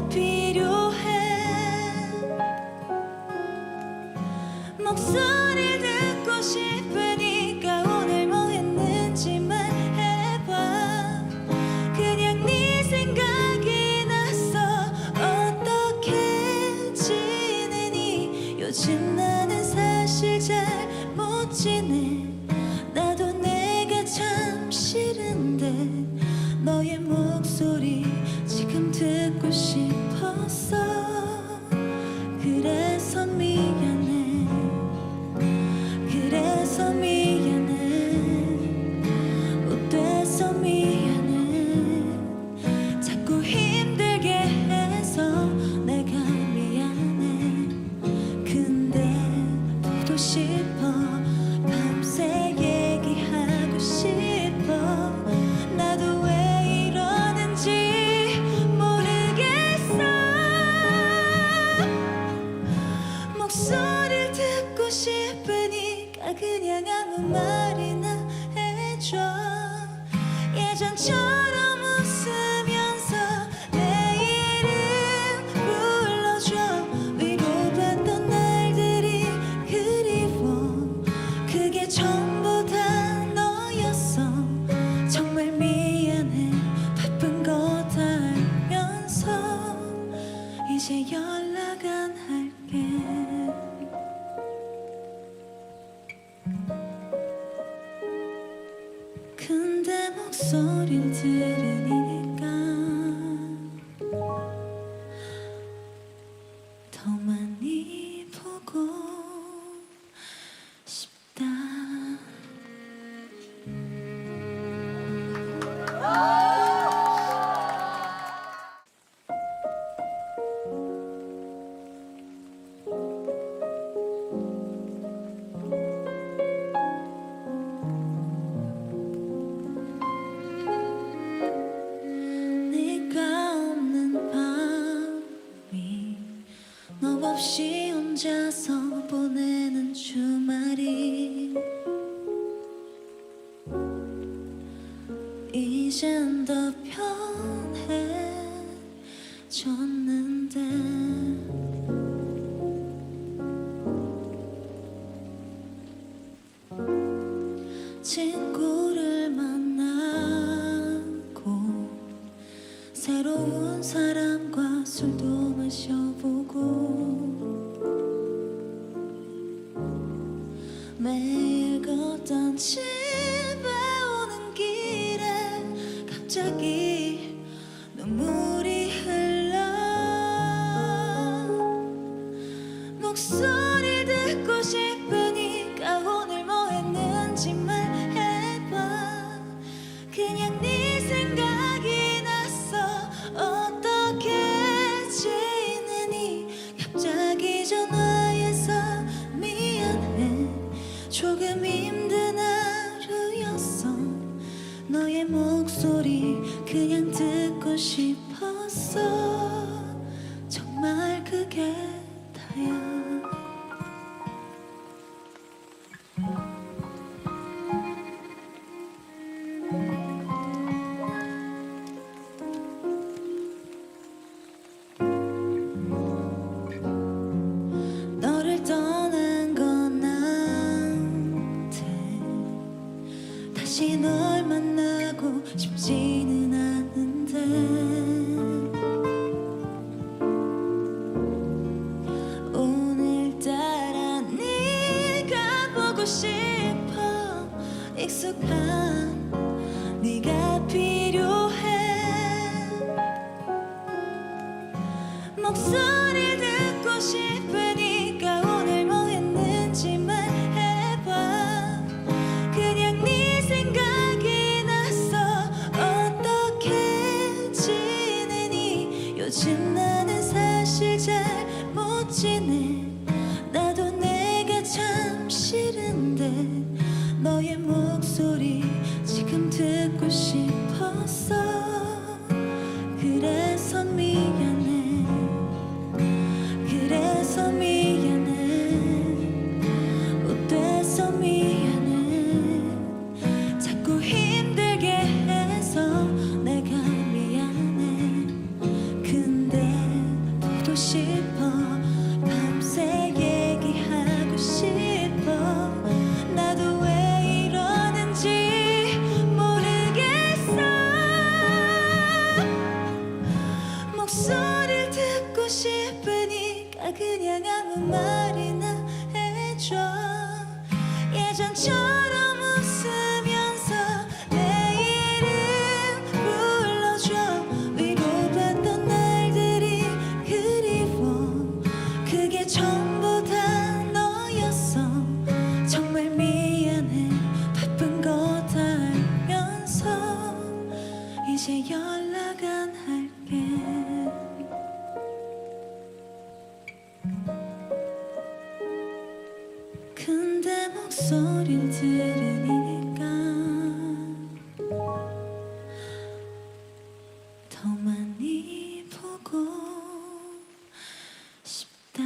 지금 듣고 싶었어. 그래서 미안해. 그래서 미안해. 못돼서 미안해. 자꾸 힘들게 해서 내가 미안해. 근데 보고 싶어. 밤새 얘기하고 싶어. 나도 왜 이러는지 모르겠어. 목소리를 듣고 싶으니까 그냥 아무 말이나 해줘. 예전처럼 웃으면서 내 이름 불러줘. 위로받던 날들이 그리워. 그게 전부 다 너였어. 정말 미안해. 바쁜 거 다 알면서 이제 연락 안 할게. 근데 목소리를 들으니까 더 많이 보고 싶다. 네가 없는 밤이 너 없이 혼자서 보내는 주말이 이젠 더 편해졌는데 친구를 만나고 새로운 사람과 술도 마셔보고 매일 걷던 집에 오는 길에 갑자기 눈물이 흘러. 목소리 듣고 싶으니까 오늘 뭐 했는지 말해봐. 그냥 네 생각이 났어. 어떻게 지내니? 갑자기 전화해서 미안해. 조금 힘든 하루였어. 너의 목소리 그냥 듣고 싶었어. 정말 그게 다야. 너를 떠난 건 나한테 다시 널 만나고 싶지는 않은데 오늘따라 네가 보고 싶어. 익숙한 네가 필요해. 목소리 듣고 싶으니까 오늘 뭐 했는지 말해봐. 그냥 네 생각이 났어. 어떻게 지내니? 요즘 나는 사실 잘 못 지내. 나도 내가 참 싫은데 너의 목소리 지금 듣고 싶었어. 그래서 미안해. 그래서 미안해. 못돼서 미안해. 자꾸 힘들게 해서 내가 미안해. 근데 보고 싶어. 밤새 얘기하고 싶어. 나도 왜 이러는지 모르겠어. 목소리를 듣고 싶으니까 그냥 아무 말이나 해줘. 예전처럼 웃으면서 내 이름 불러줘. 위로받던 목소리를 들으니까 더 많이 보고 싶다.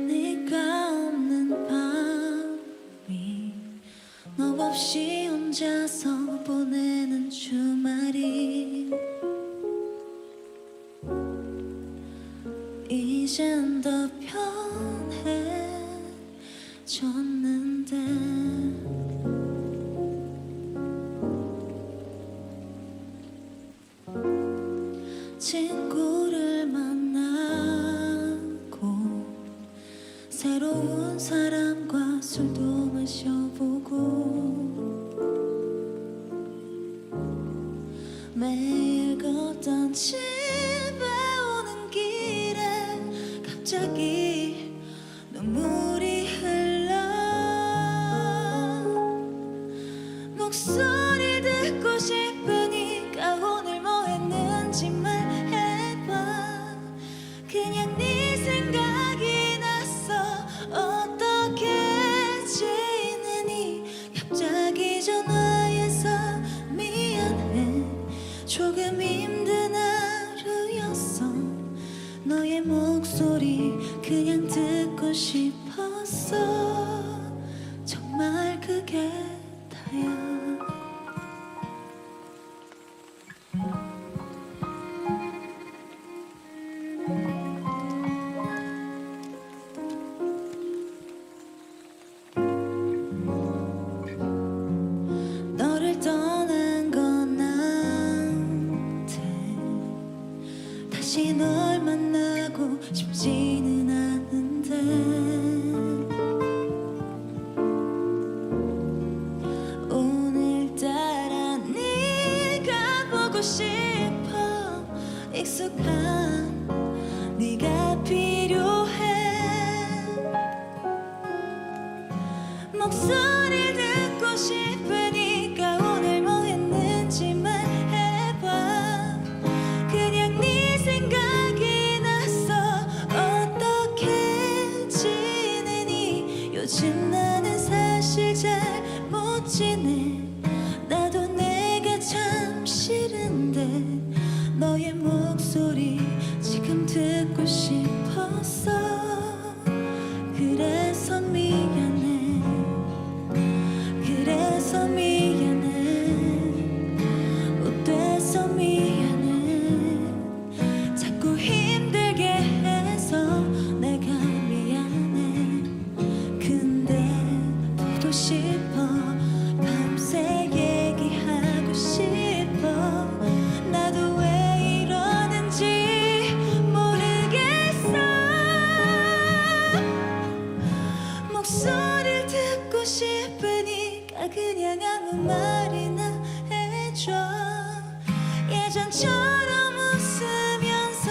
네가 없는 밤이 너 없이 혼자서 보내는 주말이 이젠 더 편해졌는데 친구를 만나고 새로운 사람과 술도 마셔보고 매일 걷던 집에 오는 길에 갑자기 눈물이 흘러 목소리 듣고 싶으니까 오늘 뭐 했는지 말해봐. 그냥 네 생각이 났어. 어떻게 지내니? 갑자기 전화해서 미안해. 조금 힘든 하루였어. 너의 목소리 그냥 듣고 싶었어. 정말 그게 다야. 너를 떠난 건 나한테 다시 널 만나고 싶지는 않은데 오늘따라 네가 보고 싶어. 익숙한 네가 필요해. 목소리 듣고 싶으니까 오늘 뭐 했는지 말해봐. 그냥 네 생각이 났어. 어떻게 지내니? 요즘 나는 사실 잘 못 지내. 나도 내가 참 싫은데 너의 목소리 지금 듣고 싶었어. 그래서 미안해. 그래서 미안해. 못돼서 미안해. 자꾸 힘들게 해서 내가 미안해. 근데 보고 싶어. 밤새 얘기하고 싶어. 나도 왜 이러는지 모르겠어. 목소리를 듣고 싶으니까 그냥 아무 말이나 해줘. 예전처럼 웃으면서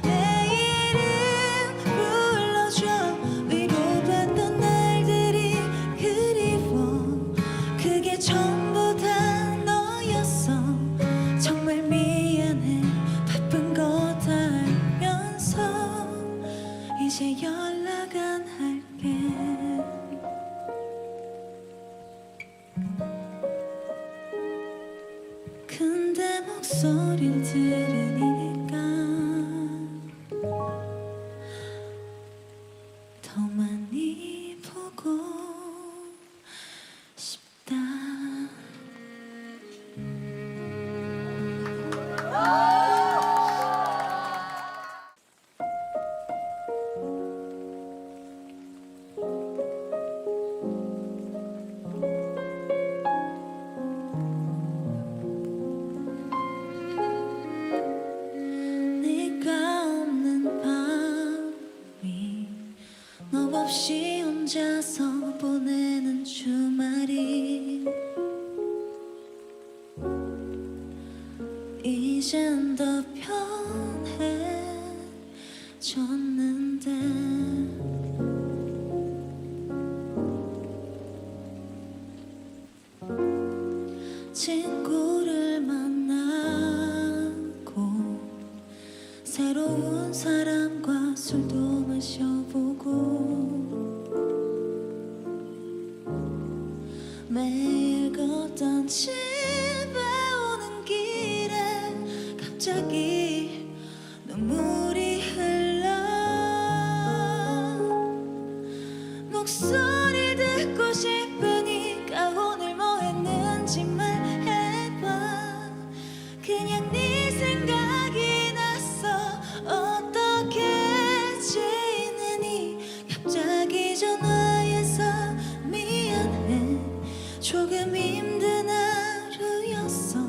내 이름 불러줘. 위로받던 날들이 그리워. 그게 전부 다 너였어. 정말 미안해. 바쁜 거 다 알면서 이제 연락 안 할게. 근데 목소리를 들으니까 더 많이 보고 싶다. 네가 없는 밤이 너 없이 혼자서 보내는 주말이 이젠 더 편해졌는데 친구를 만나고 새로운 사람과 술도 마셔보고 매일 걷던 집에 오는 길에 갑자기 눈물이 흘러 목소리 듣고 싶으니까 오늘 뭐 했는지 말해봐. 그냥 네 생각이 났어. 어떻게 지내니? 갑자기 전화해서 미안해. 조금 힘든 하루였어.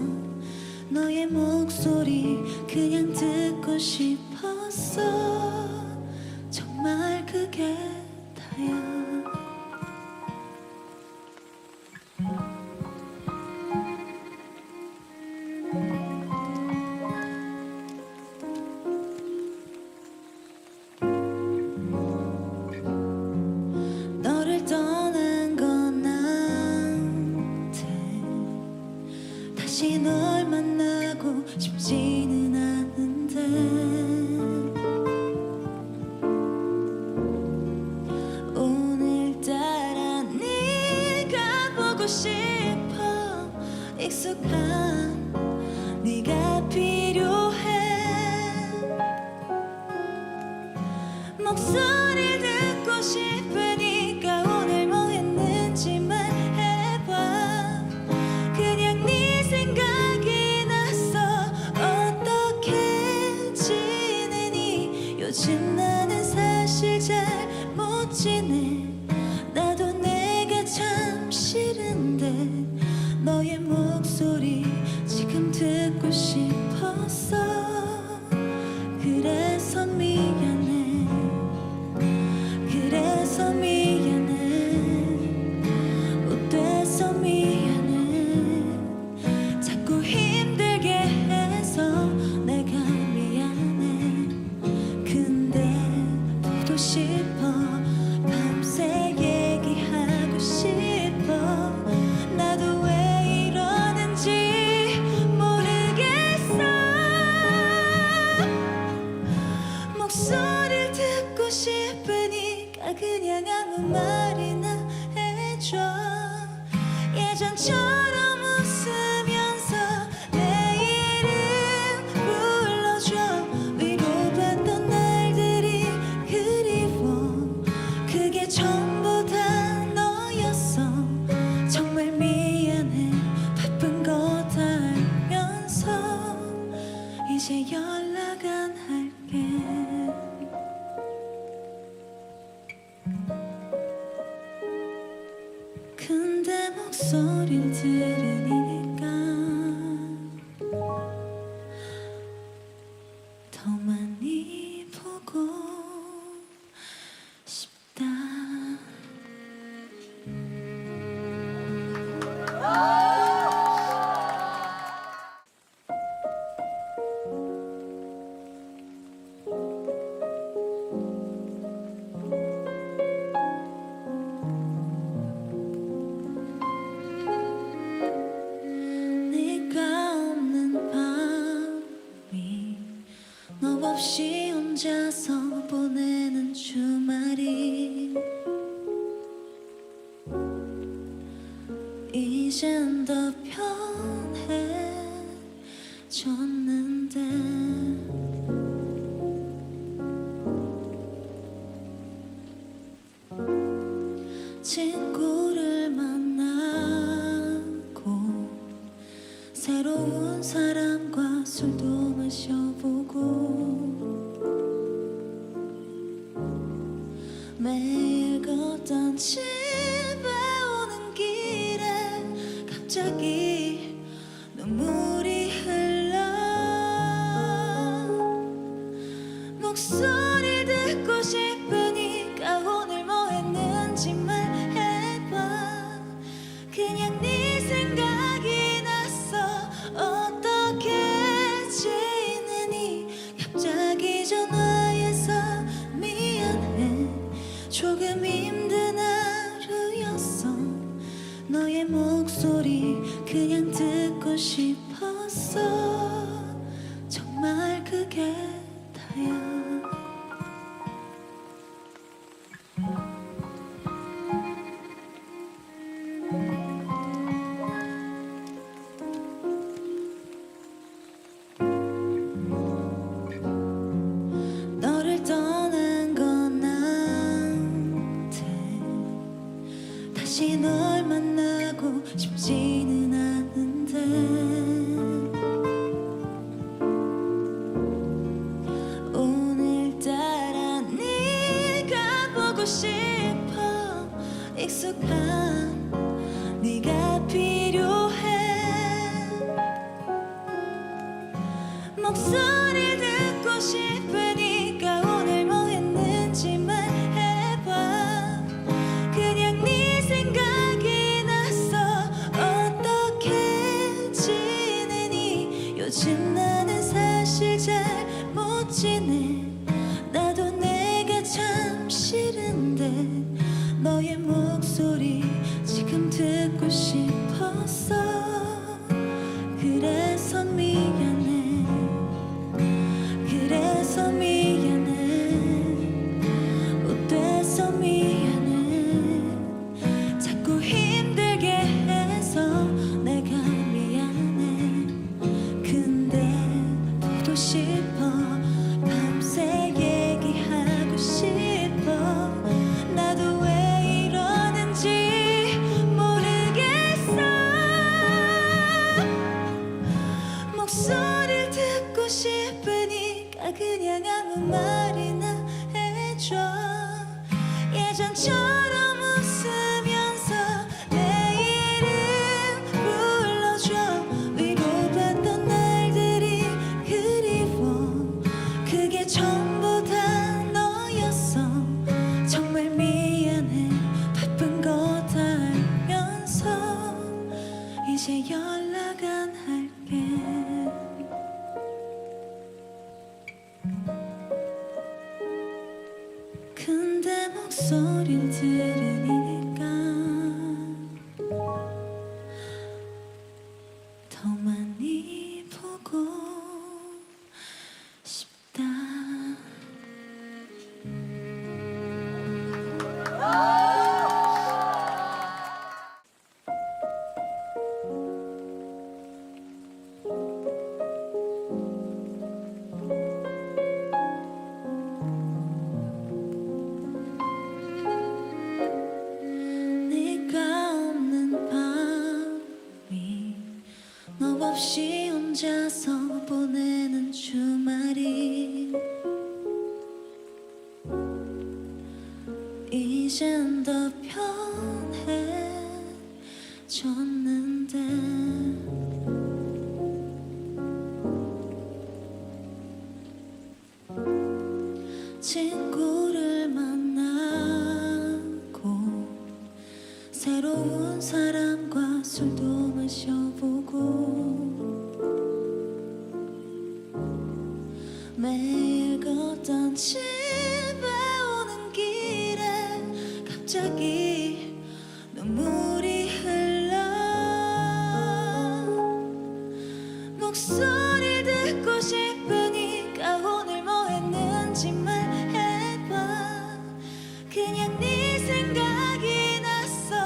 너의 목소리 그냥 듣고 싶었어. 정말 그게 다야. 너를 떠난 건 나한테 다시 널 만나고 싶지는 않은데 오늘따라 네가 보고 싶어. 익숙한 네가 필요해. 목소리 듣고 싶으니까 오늘 뭐 했는지 말해봐. 그냥 네 생각이 났어. 어떻게 지내니? 요즘 나는 사실 잘 못 지내. 나도 내가 참 싫은데 너의 목소리 지금 듣고 싶었어. 그래서 미안해. 그래서 미안해. 못돼서 미안해. 자꾸 힘들게 해서 내가 미안해. 근데 보고 싶어. 밤새 얘기하고 싶어. 나도 왜 이러는지 모르겠어. 목소리를 듣고 싶으니까 그냥 아무 말이나 해줘. 예전처럼 웃으면서 내 이름 불러줘. 위로받던 날들이 그리워. 그게 전부 다 너였어. 정말 미안해. 바쁜 거 다 알면서 이제 연락 안 할게. 근데 목소리를 들으니까 더 많이 보고 싶다. 네가 없는 밤이 너 없이 혼자서 보내는 주말이 이젠 더 편해졌는데 친구를 만나고 새로운 사람과 술도 마셔보고 매일 걷던 집에 오는 길에 갑자기 눈물이 흘러 목소리 듣고 싶으니까 오늘 뭐 했는지 말해봐. 그냥 네 생각이 났어. 어떻게 지내니? 갑자기 전화해서 미안해. 조금 힘든 하루였어. 너의 목소리 그냥 듣고 싶었어. 정말 그게 다야. 너를 떠난 건 나한테 다시 널 만나고 싶지는 않은데 오늘따라 네가 보고 싶어. 익숙한 네가 필요해. 목소리 듣고 싶으니까 오늘 뭐 했는지 말해봐. 그냥 네 생각이 났어. 어떻게 지내니? 요즘 나는 사실 잘 못 지내. 나도 내가 참 싫은데 너의 목소리 지금 듣고 싶었어. 그래서 미안해. 그래서 미안해. 못돼서 미안해. 자꾸 힘들게 해서 내가 미안해. 근데 보고 싶어. 밤새 얘기하고 싶어. 나도 왜 이러는지 모르겠어. 목소리를 듣고 싶으니까 그냥 아무 말이나 해줘. 예전처럼 웃으면서 내 이름 불러줘. 위로받던 날들이 그리워. 그게 전부 다 너였어. 정말 미안해. 바쁜 거 다 알면서 이제 연락 안 할게. 근데 목소리를 들으니까 더 많이 보고 싶다. 네가 없는 밤이 너 없이 혼자서 보내는 주말이 이젠 더 편해졌는데 친구를 만나고 새로운 사람과 술도 마셔보고 매일 걷던 집에 오는 길에 갑자기 눈물이 흘러. 목소리 듣고 싶으니까 오늘 뭐 했는지 말해봐. 그냥 네 생각이 났어.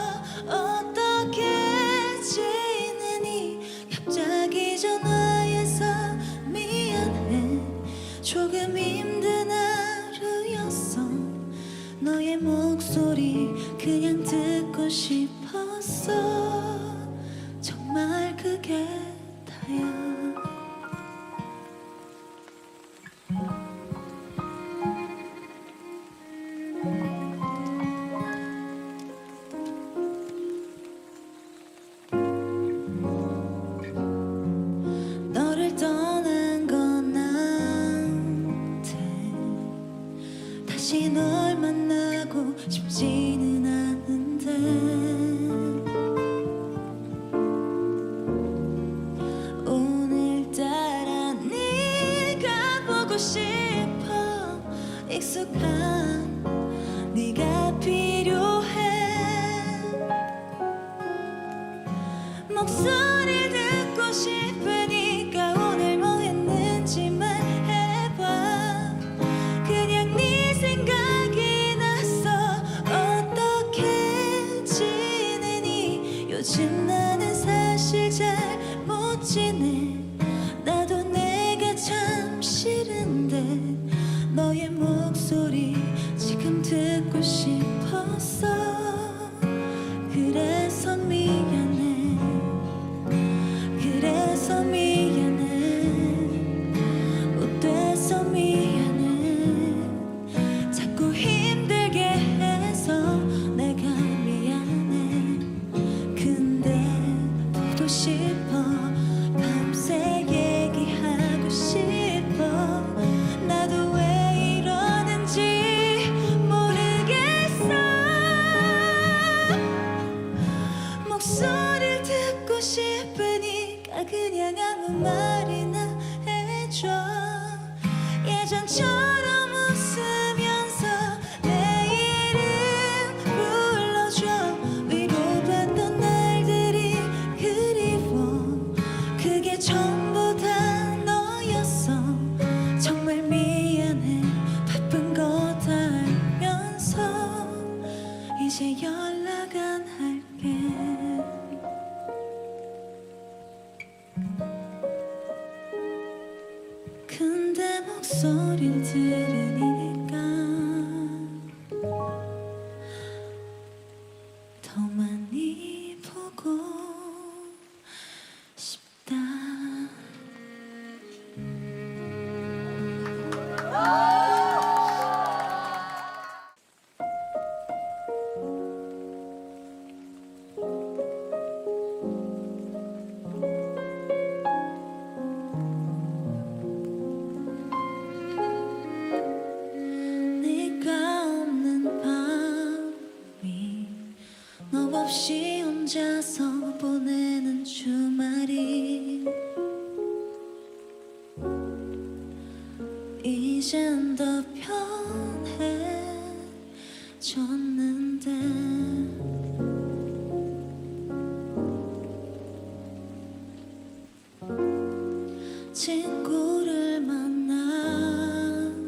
어떻게 지내니? 갑자기 전화해서 미안해. 조금 힘든 하루였어. 너의 목소리 그냥 듣고 싶었어. 정말 그게 다야. 너를 떠난 건 나한테 다시 널 만나고 싶지는 않은데 밤새 얘기하고 싶어. 나도 왜 이러는지 모르겠어. 목소리를 듣고 싶으니까 그냥 아무 말이나 해줘. 예전처럼 웃으면서 내 이름 불러줘. 위로받던 날들이 그리워. 그게 전부 다 너였어. 정말 미안해. 바쁜 거 다 알면서 이제 연락 안 할게. 근데 목소리를 들으니까 더 많이 보고 싶다. 네가 없는 밤이 너 없이 혼자서 보내는 주말이 이젠 더 편해졌는데 친구를 만나고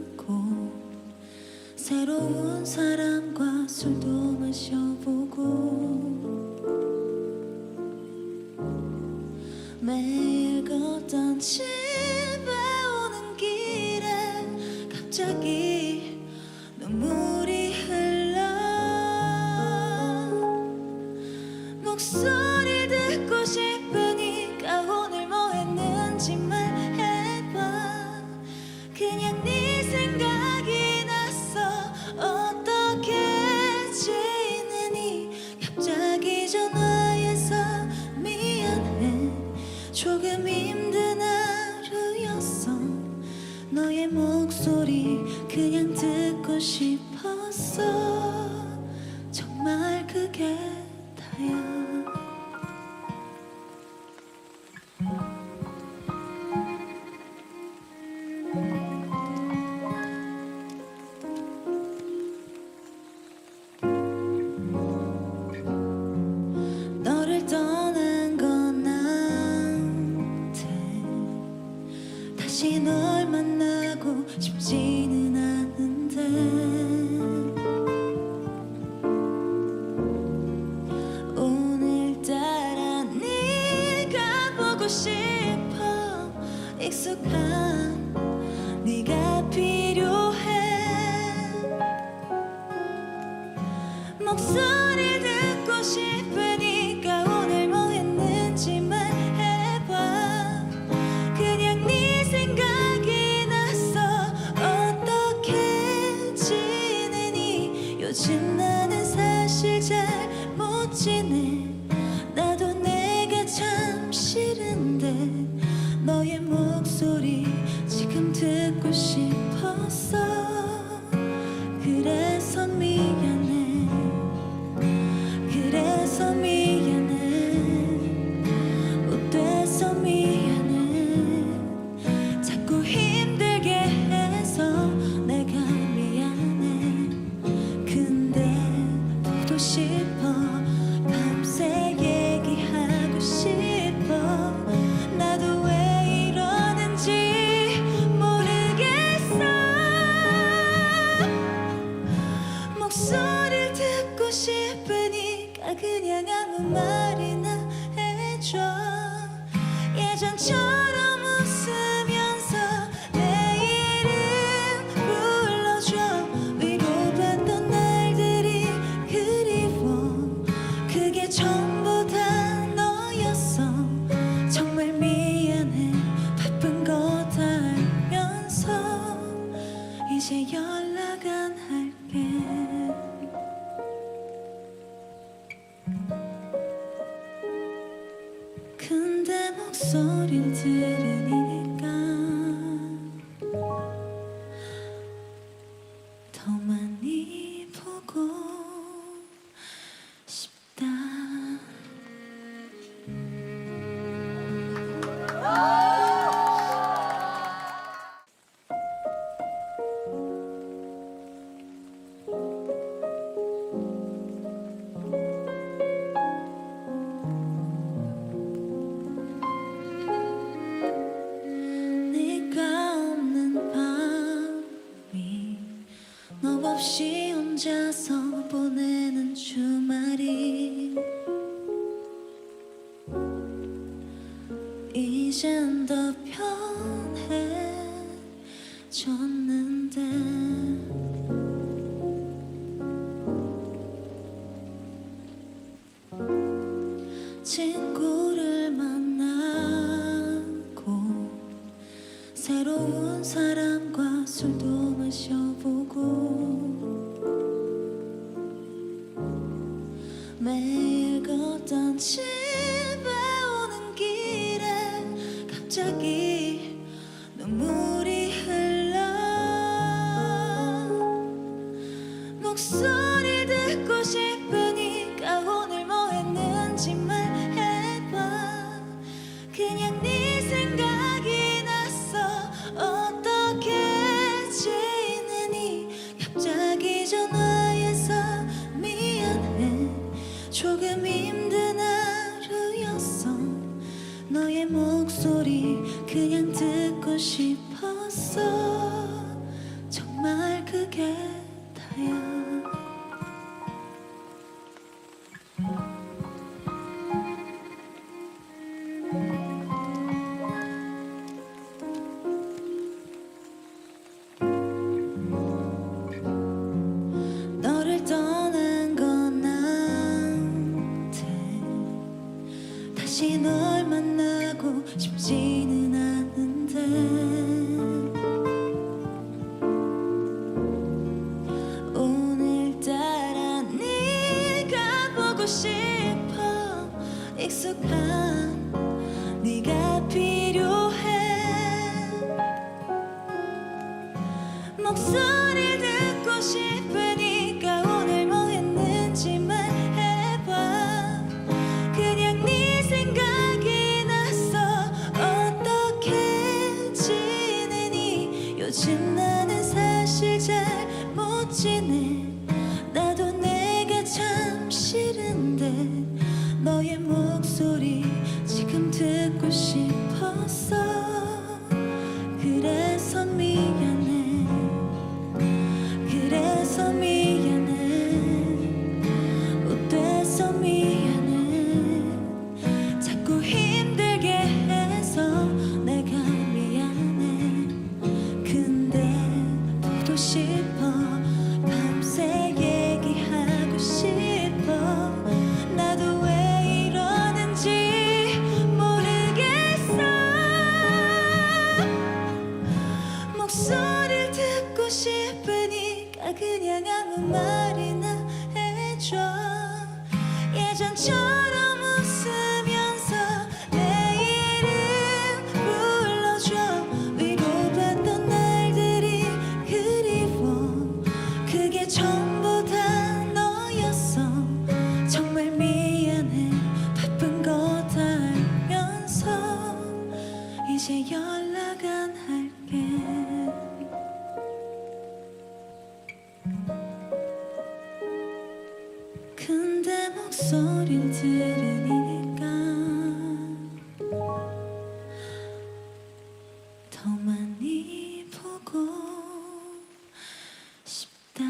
새로운 사람과 술도 마셔보고 매일 걷던 집에 오는 길에 갑자기 눈물이 흘러. 목소리 듣고 싶으니까 오늘 뭐 했는지 말해봐. 그냥 네 생각이 났어. 어떻게 지내니? 갑자기 전화해서 미안해. 조금 힘든 하루였어. 너의 목소리 그냥 듣고 싶었어. 정말 그게 다야. 너를 떠난 건 나한테 다시 널 만나고 싶지는 않은데 오늘따라 네가 보고 싶어. 익숙한 네가 필요해. 목소리 듣고 싶으니까 오늘 뭐 했는지 말해봐. 그냥 네 생각이 났어. 어떻게 지내니? 요즘 나는 사실 잘 못 지내. 나도 내가 참 싫은데 너의 목소리 지금 듣고 싶었어. 그래서 미안해. 그래서 미안해. 못돼서 미안해. 자꾸 힘들게 해서 내가 미안해. 근데 보고 싶어. 밤새 얘기하고 싶어. 나도 왜 이러는지 모르겠어. 목소리를 듣고 싶으니까 그냥 아무 말이나 해줘. 예전처럼 웃으면서 내 이름 불러줘. 위로받던 날들이 그리워. 그게 전부 다 너였어. 정말 미안해. 바쁜 거 다 알면서 이제 연락 안 할게. 근데 목소리를 들으니까 더 많이 보고 싶다. 너 없이 혼자서 보내는 주말이 이젠 더 편해졌는데 친구를 만나고 새로운 사람과 술도 마셔보고 매일 걷던 집에 오는 길에 갑자기 눈물이 흘러 목소리 듣고 싶으니까 오늘 뭐 했는지 말해봐. 그냥 네 생각이 났어. 어떻게 지내니? 갑자기 전화해서 미안해. 조금 힘든 하루였어. 너의 목소리 그냥 듣고 싶었어. 정말 그게 다야. 너를 떠난 건 나한테 다시 널 만나고 싶지는 않은데 오늘따라 네가 보고 싶어. 익숙한 네가 필요해. 목소리 듣고 싶으니까 오늘 뭐 했는지 말해봐. 그냥 네 생각이 났어. 어떻게 지내니? 요즘 나는 사실 잘 못 지내. 나도 내가 참 싫은데 너의 목소리 지금 듣고 싶었어. 그래서 미안해. 그래서 미안해. 못돼서 미안해. 자꾸 힘들게 해서 내가 미안해. 근데 보고 싶어. 밤새 얘기하고 싶어. 나도 왜 이러는지 모르겠어. 목소리를 듣고 싶으니까 그냥 아무 말이나 해줘. 예전처럼 웃으면서 내 이름 불러줘. 위로받던 날들이 그리워. 그게 전부 다 너였어. 정말 미안해. 바쁜 거 다 알면서 이제 연락 안 할게. 근데 목소리를 들으니까 더 많이 보고 싶다.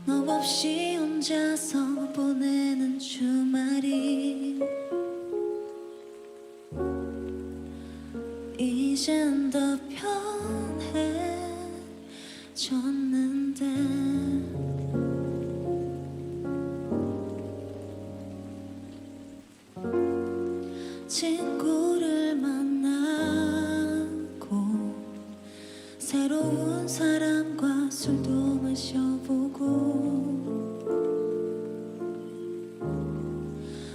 너 없이 혼자서 보내는 주말이 이젠 더 졌는데 친구를 만나고 새로운 사람과 술도 마셔보고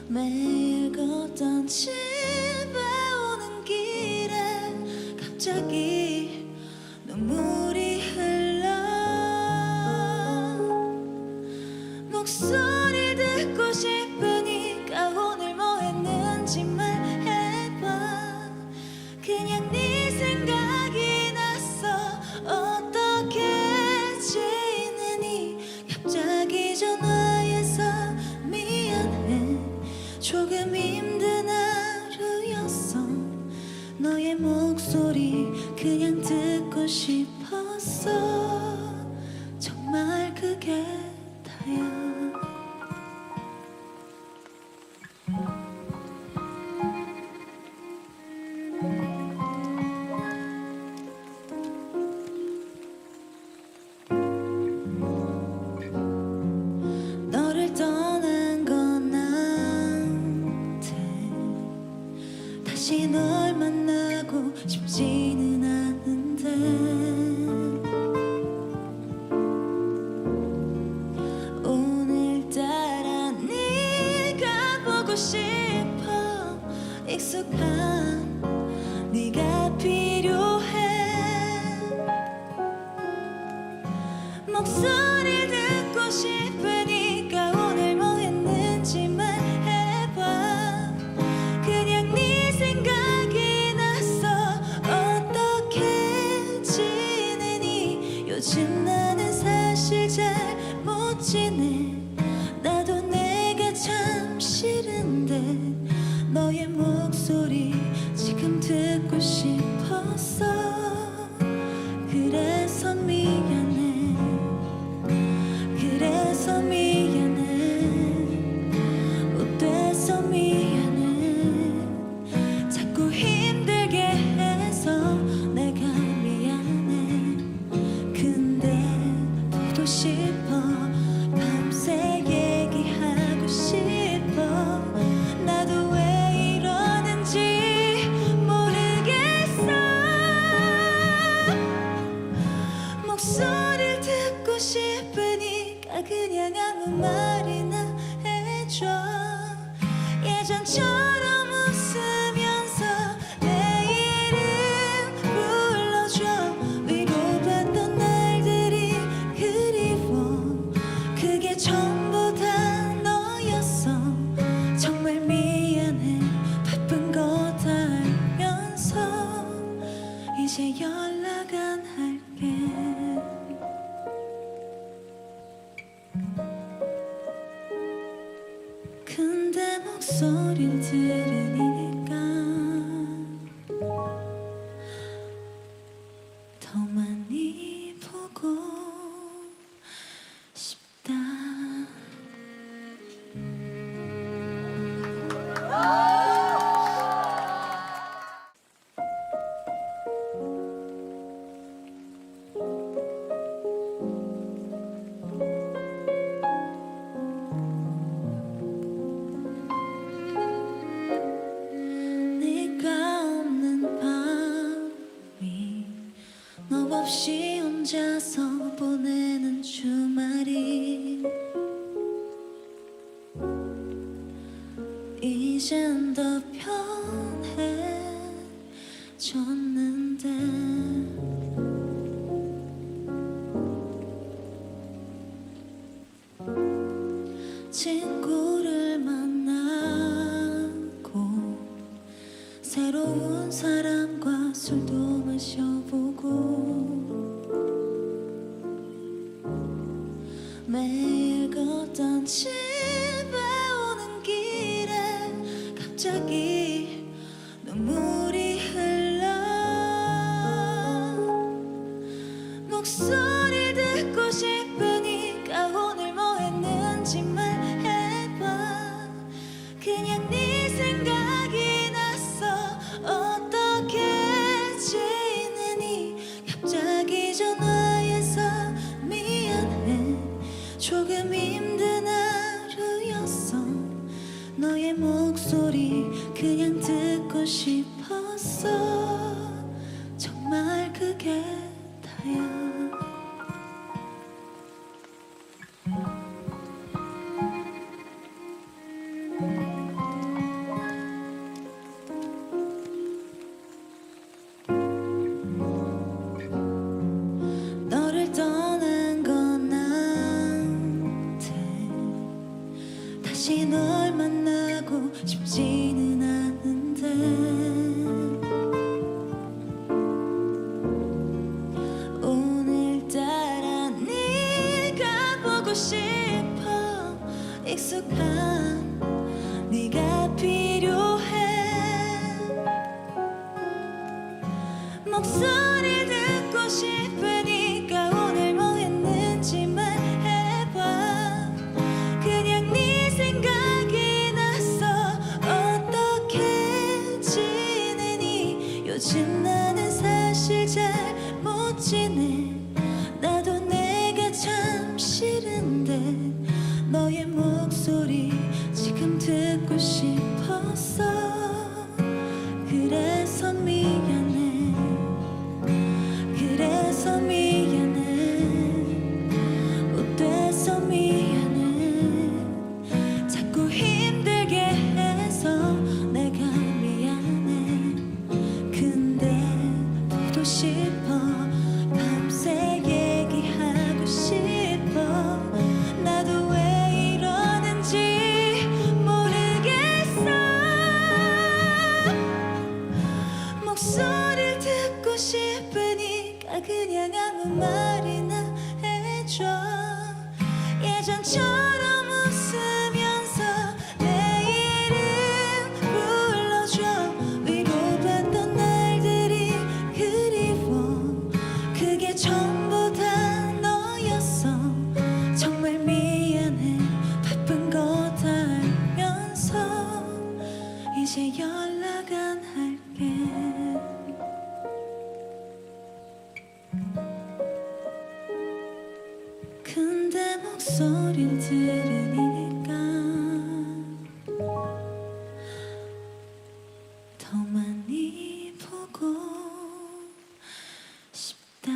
매일 걷던 집에 오는 길에 갑자기 눈물이 흘러 목소리 듣고 싶으니까 오늘 뭐 했는지 말해봐. 그냥 네 생각이 났어. 어떻게 지내니? 갑자기 전화해서 미안해. 조금 힘든 하루였어. 너의 목소리 그냥 듣고 싶었어. 정말 그게 다야. 너를 떠난 건 나한테 다시 널 만나고 싶지는 않은데 오늘따라 네가 보고 싶어. 익숙한 네가 필요해. 목소리 듣고 싶으니까 오늘 뭐 했는지 말해봐. 그냥 네 생각이 났어. 어떻게 지내니? 요즘 나는 사실 잘 못 지내. 나도 내가 참 싫은데 너의 목소리 지금 듣고 싶었어. 그래서 미안해. 그래서 미안해. 못돼서 미안해. 자꾸 힘들게 해서 내가 미안해. 근데 보고 싶어. 밤새 얘기하고 싶어. 나도 왜 이러는지 모르겠어. 목소리를 듣고 싶으니까 그냥 아무 말이나 해줘. 예전처럼 웃으면서 내 이름 불러줘. 위로받던 날들이 그리워. 그게 전부 다 너였어. 정말 미안해. 바쁜 거 다 알면서 이제 연락 안 할게. 근데 목소리를 들으니까 더 많이 보고 싶다. 네가 없는 밤이 너 없이 혼자서 보내는 주말이 이젠 더 편해졌는데 친구를 만나고 새로운 사람과 술도 마셔보고 매일 걷던 집에 오는 길에 갑자기 눈물이 흘러 목소리 듣고 싶으니까 오늘 뭐 했는지 말해봐. 그냥 네 생각이 났어. 어떻게 지내니? 갑자기 전화해서 싶어. 익숙한 네가 필요해. 목소리 듣고 싶으니까 오늘 뭐 했는지 말해봐. 그냥 네 생각이 났어. 어떻게 지내니? 요즘 나는 사실 잘 못 지내. 나도 내가 참 싫은데 너의 목소리 지금 듣고 싶었어. 그래서 미안해. 그래서 미안해. 못돼서 미안해. 자꾸 힘들게 해서 내가 미안해. 근데 보고 싶어. 밤새 얘기하고 싶어. 나도 왜 이러는지 모르겠어. 목소리를 듣고 싶으니까 그냥 아무 말이나 해줘. 예전처럼 웃으면서 내 이름 불러줘. 위로받던 날들이 그리워. 그게 전부 다 너였어. 정말 미안해. 바쁜 거 다 알면서 이제 연락 안 할게. 근데 목소리를 들으니까 더 많이 보고 싶다.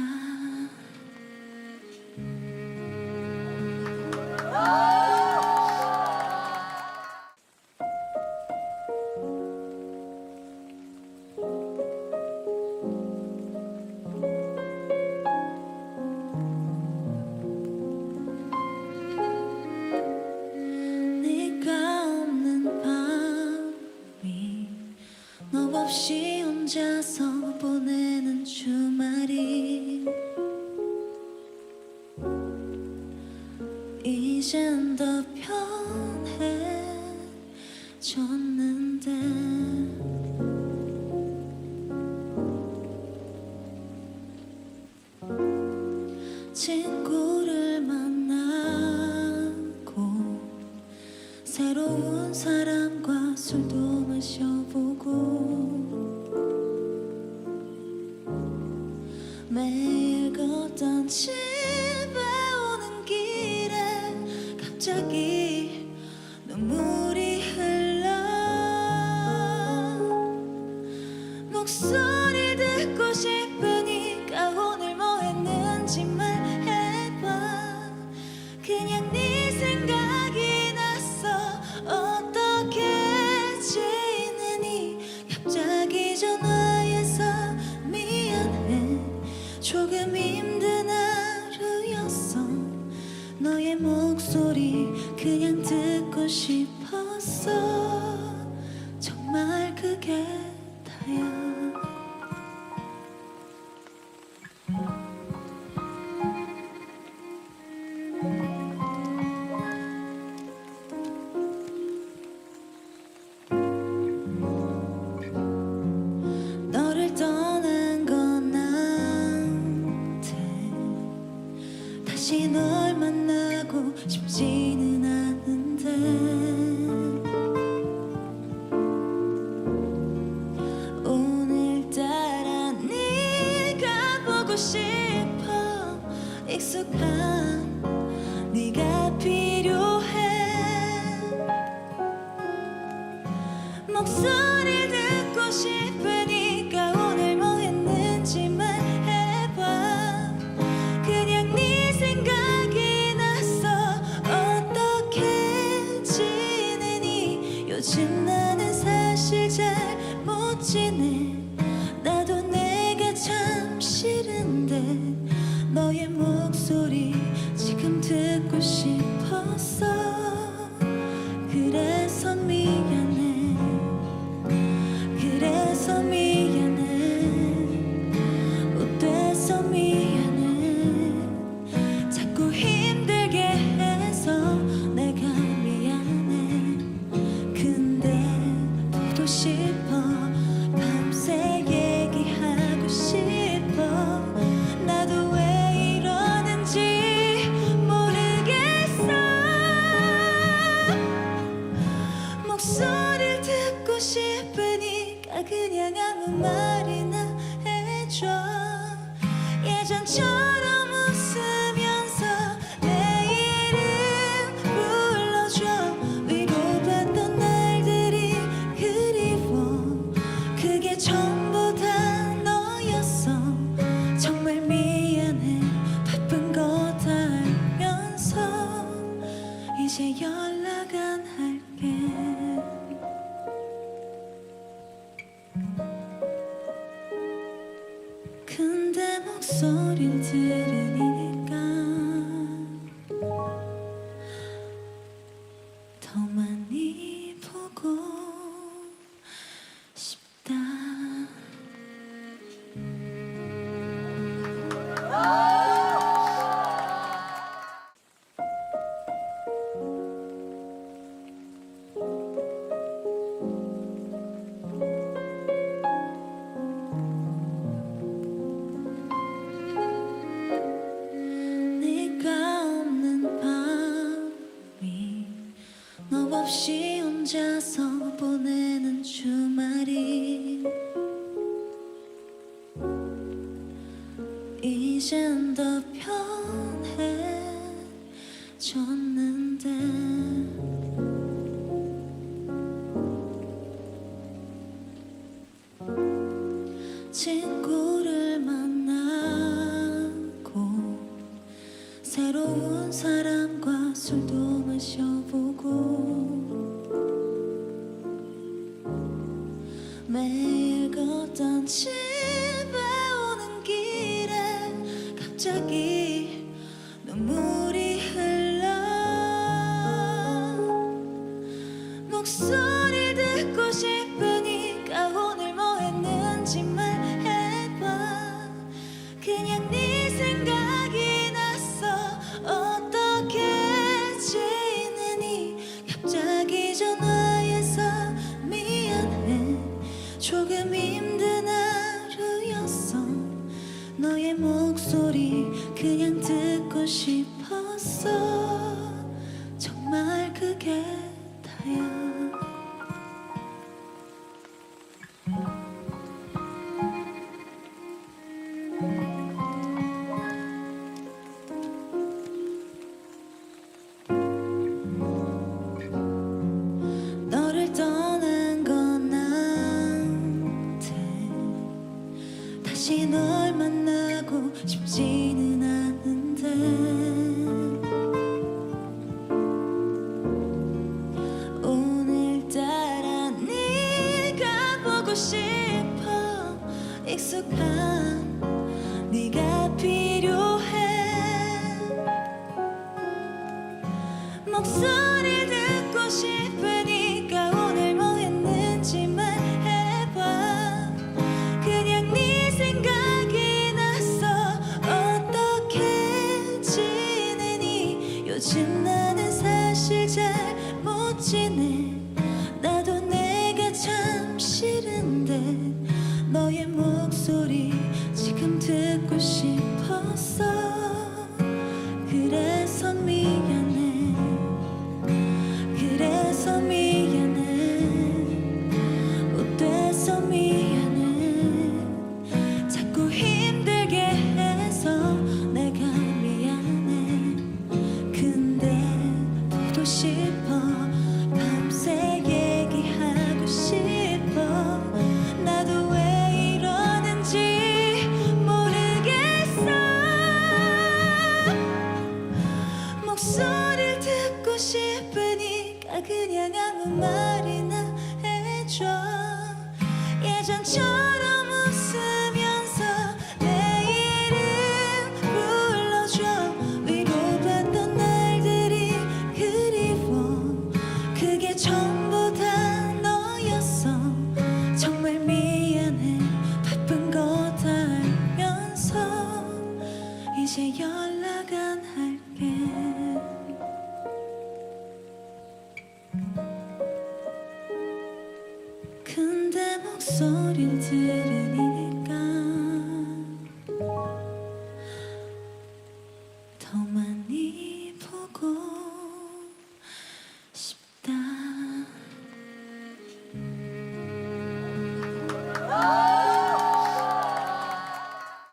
네가 없는 밤이 너 없이 혼자서 보내는 주말이 이젠 더 편해졌는데 친구를 만나고 새로운 사람과 술도 마셔보고 매일 걷던 집에 오는 길에 갑자기 눈물이 흘러. 목소리 듣고 싶으니까 오늘 뭐 했는지 말해봐. 그냥 네 생각이 났어. 어떻게 지내니? 갑자기 전화해서 미안해. 조금 힘든 하루였어. 너의 목소리 그냥 듣고 싶었어. 정말 그게 다야. 너를 떠난 건 나한테 다시 널 만나고 싶지는 않은데 오늘따라 네가 보고 싶어. 익숙한 네가 필요해. 목소리 듣고 싶으니까 오늘 뭐 했는지 말해봐. 그냥 네 생각이 났어. 어떻게 지내니? 요즘 나는 사실 잘 못 지내. 나도 내가 참 싫은데 너의 목소리 지금 듣고 싶었어. 그래서 미안해. 그래서 미안해. 못돼서 미안해. 자꾸 힘들게 해 없이 혼자서 보내는 주말이 이젠 더 편해졌는데 친구를 만나고 새로운 사람과 술도 마셔보고 매일 걷던 집에 오는 길에 갑자기 눈물이 흘러 목소리를 듣고 싶으니까 오늘 뭐 했는지 말해봐. 그냥 네 생각이 났어. 어떻게 지내니? 갑자기 전화해서 미안해. 조금 힘든 하루였어. 너의 목소리 그냥 듣고 싶었어. 정말 그게 다야. 너를 떠난 건 나한테 다시 널 만나고 싶지는 않은데 오늘따라 네가 보고 싶어. 익숙한 네가 필요해. 목소리 듣고 싶으니까 오늘 뭐 했는지 말해봐. 그냥 네 생각이 났어. 어떻게 지내니? 요즘 나는 사실 잘 못 지내. 나도 내가 참 싫은데 너의 목소리 지금 듣고 싶었어. 그래서 미안해. 그래서 미안해. 못돼서 미안해. 자꾸 힘들게 해서 내가 미안해. 근데 보고 싶어. 밤새 얘기하고 싶어. 나도 왜 이러는지 모르겠어. 목소리를 듣고 싶으니까 그냥 아무 말이나 해줘. 예전처럼 웃으면서 내 이름 불러줘. 위로받던 날들이 그리워. 그게 전부 다 너였어. 정말 미안해. 바쁜 거 다 알면서 이제 연락 안 할게.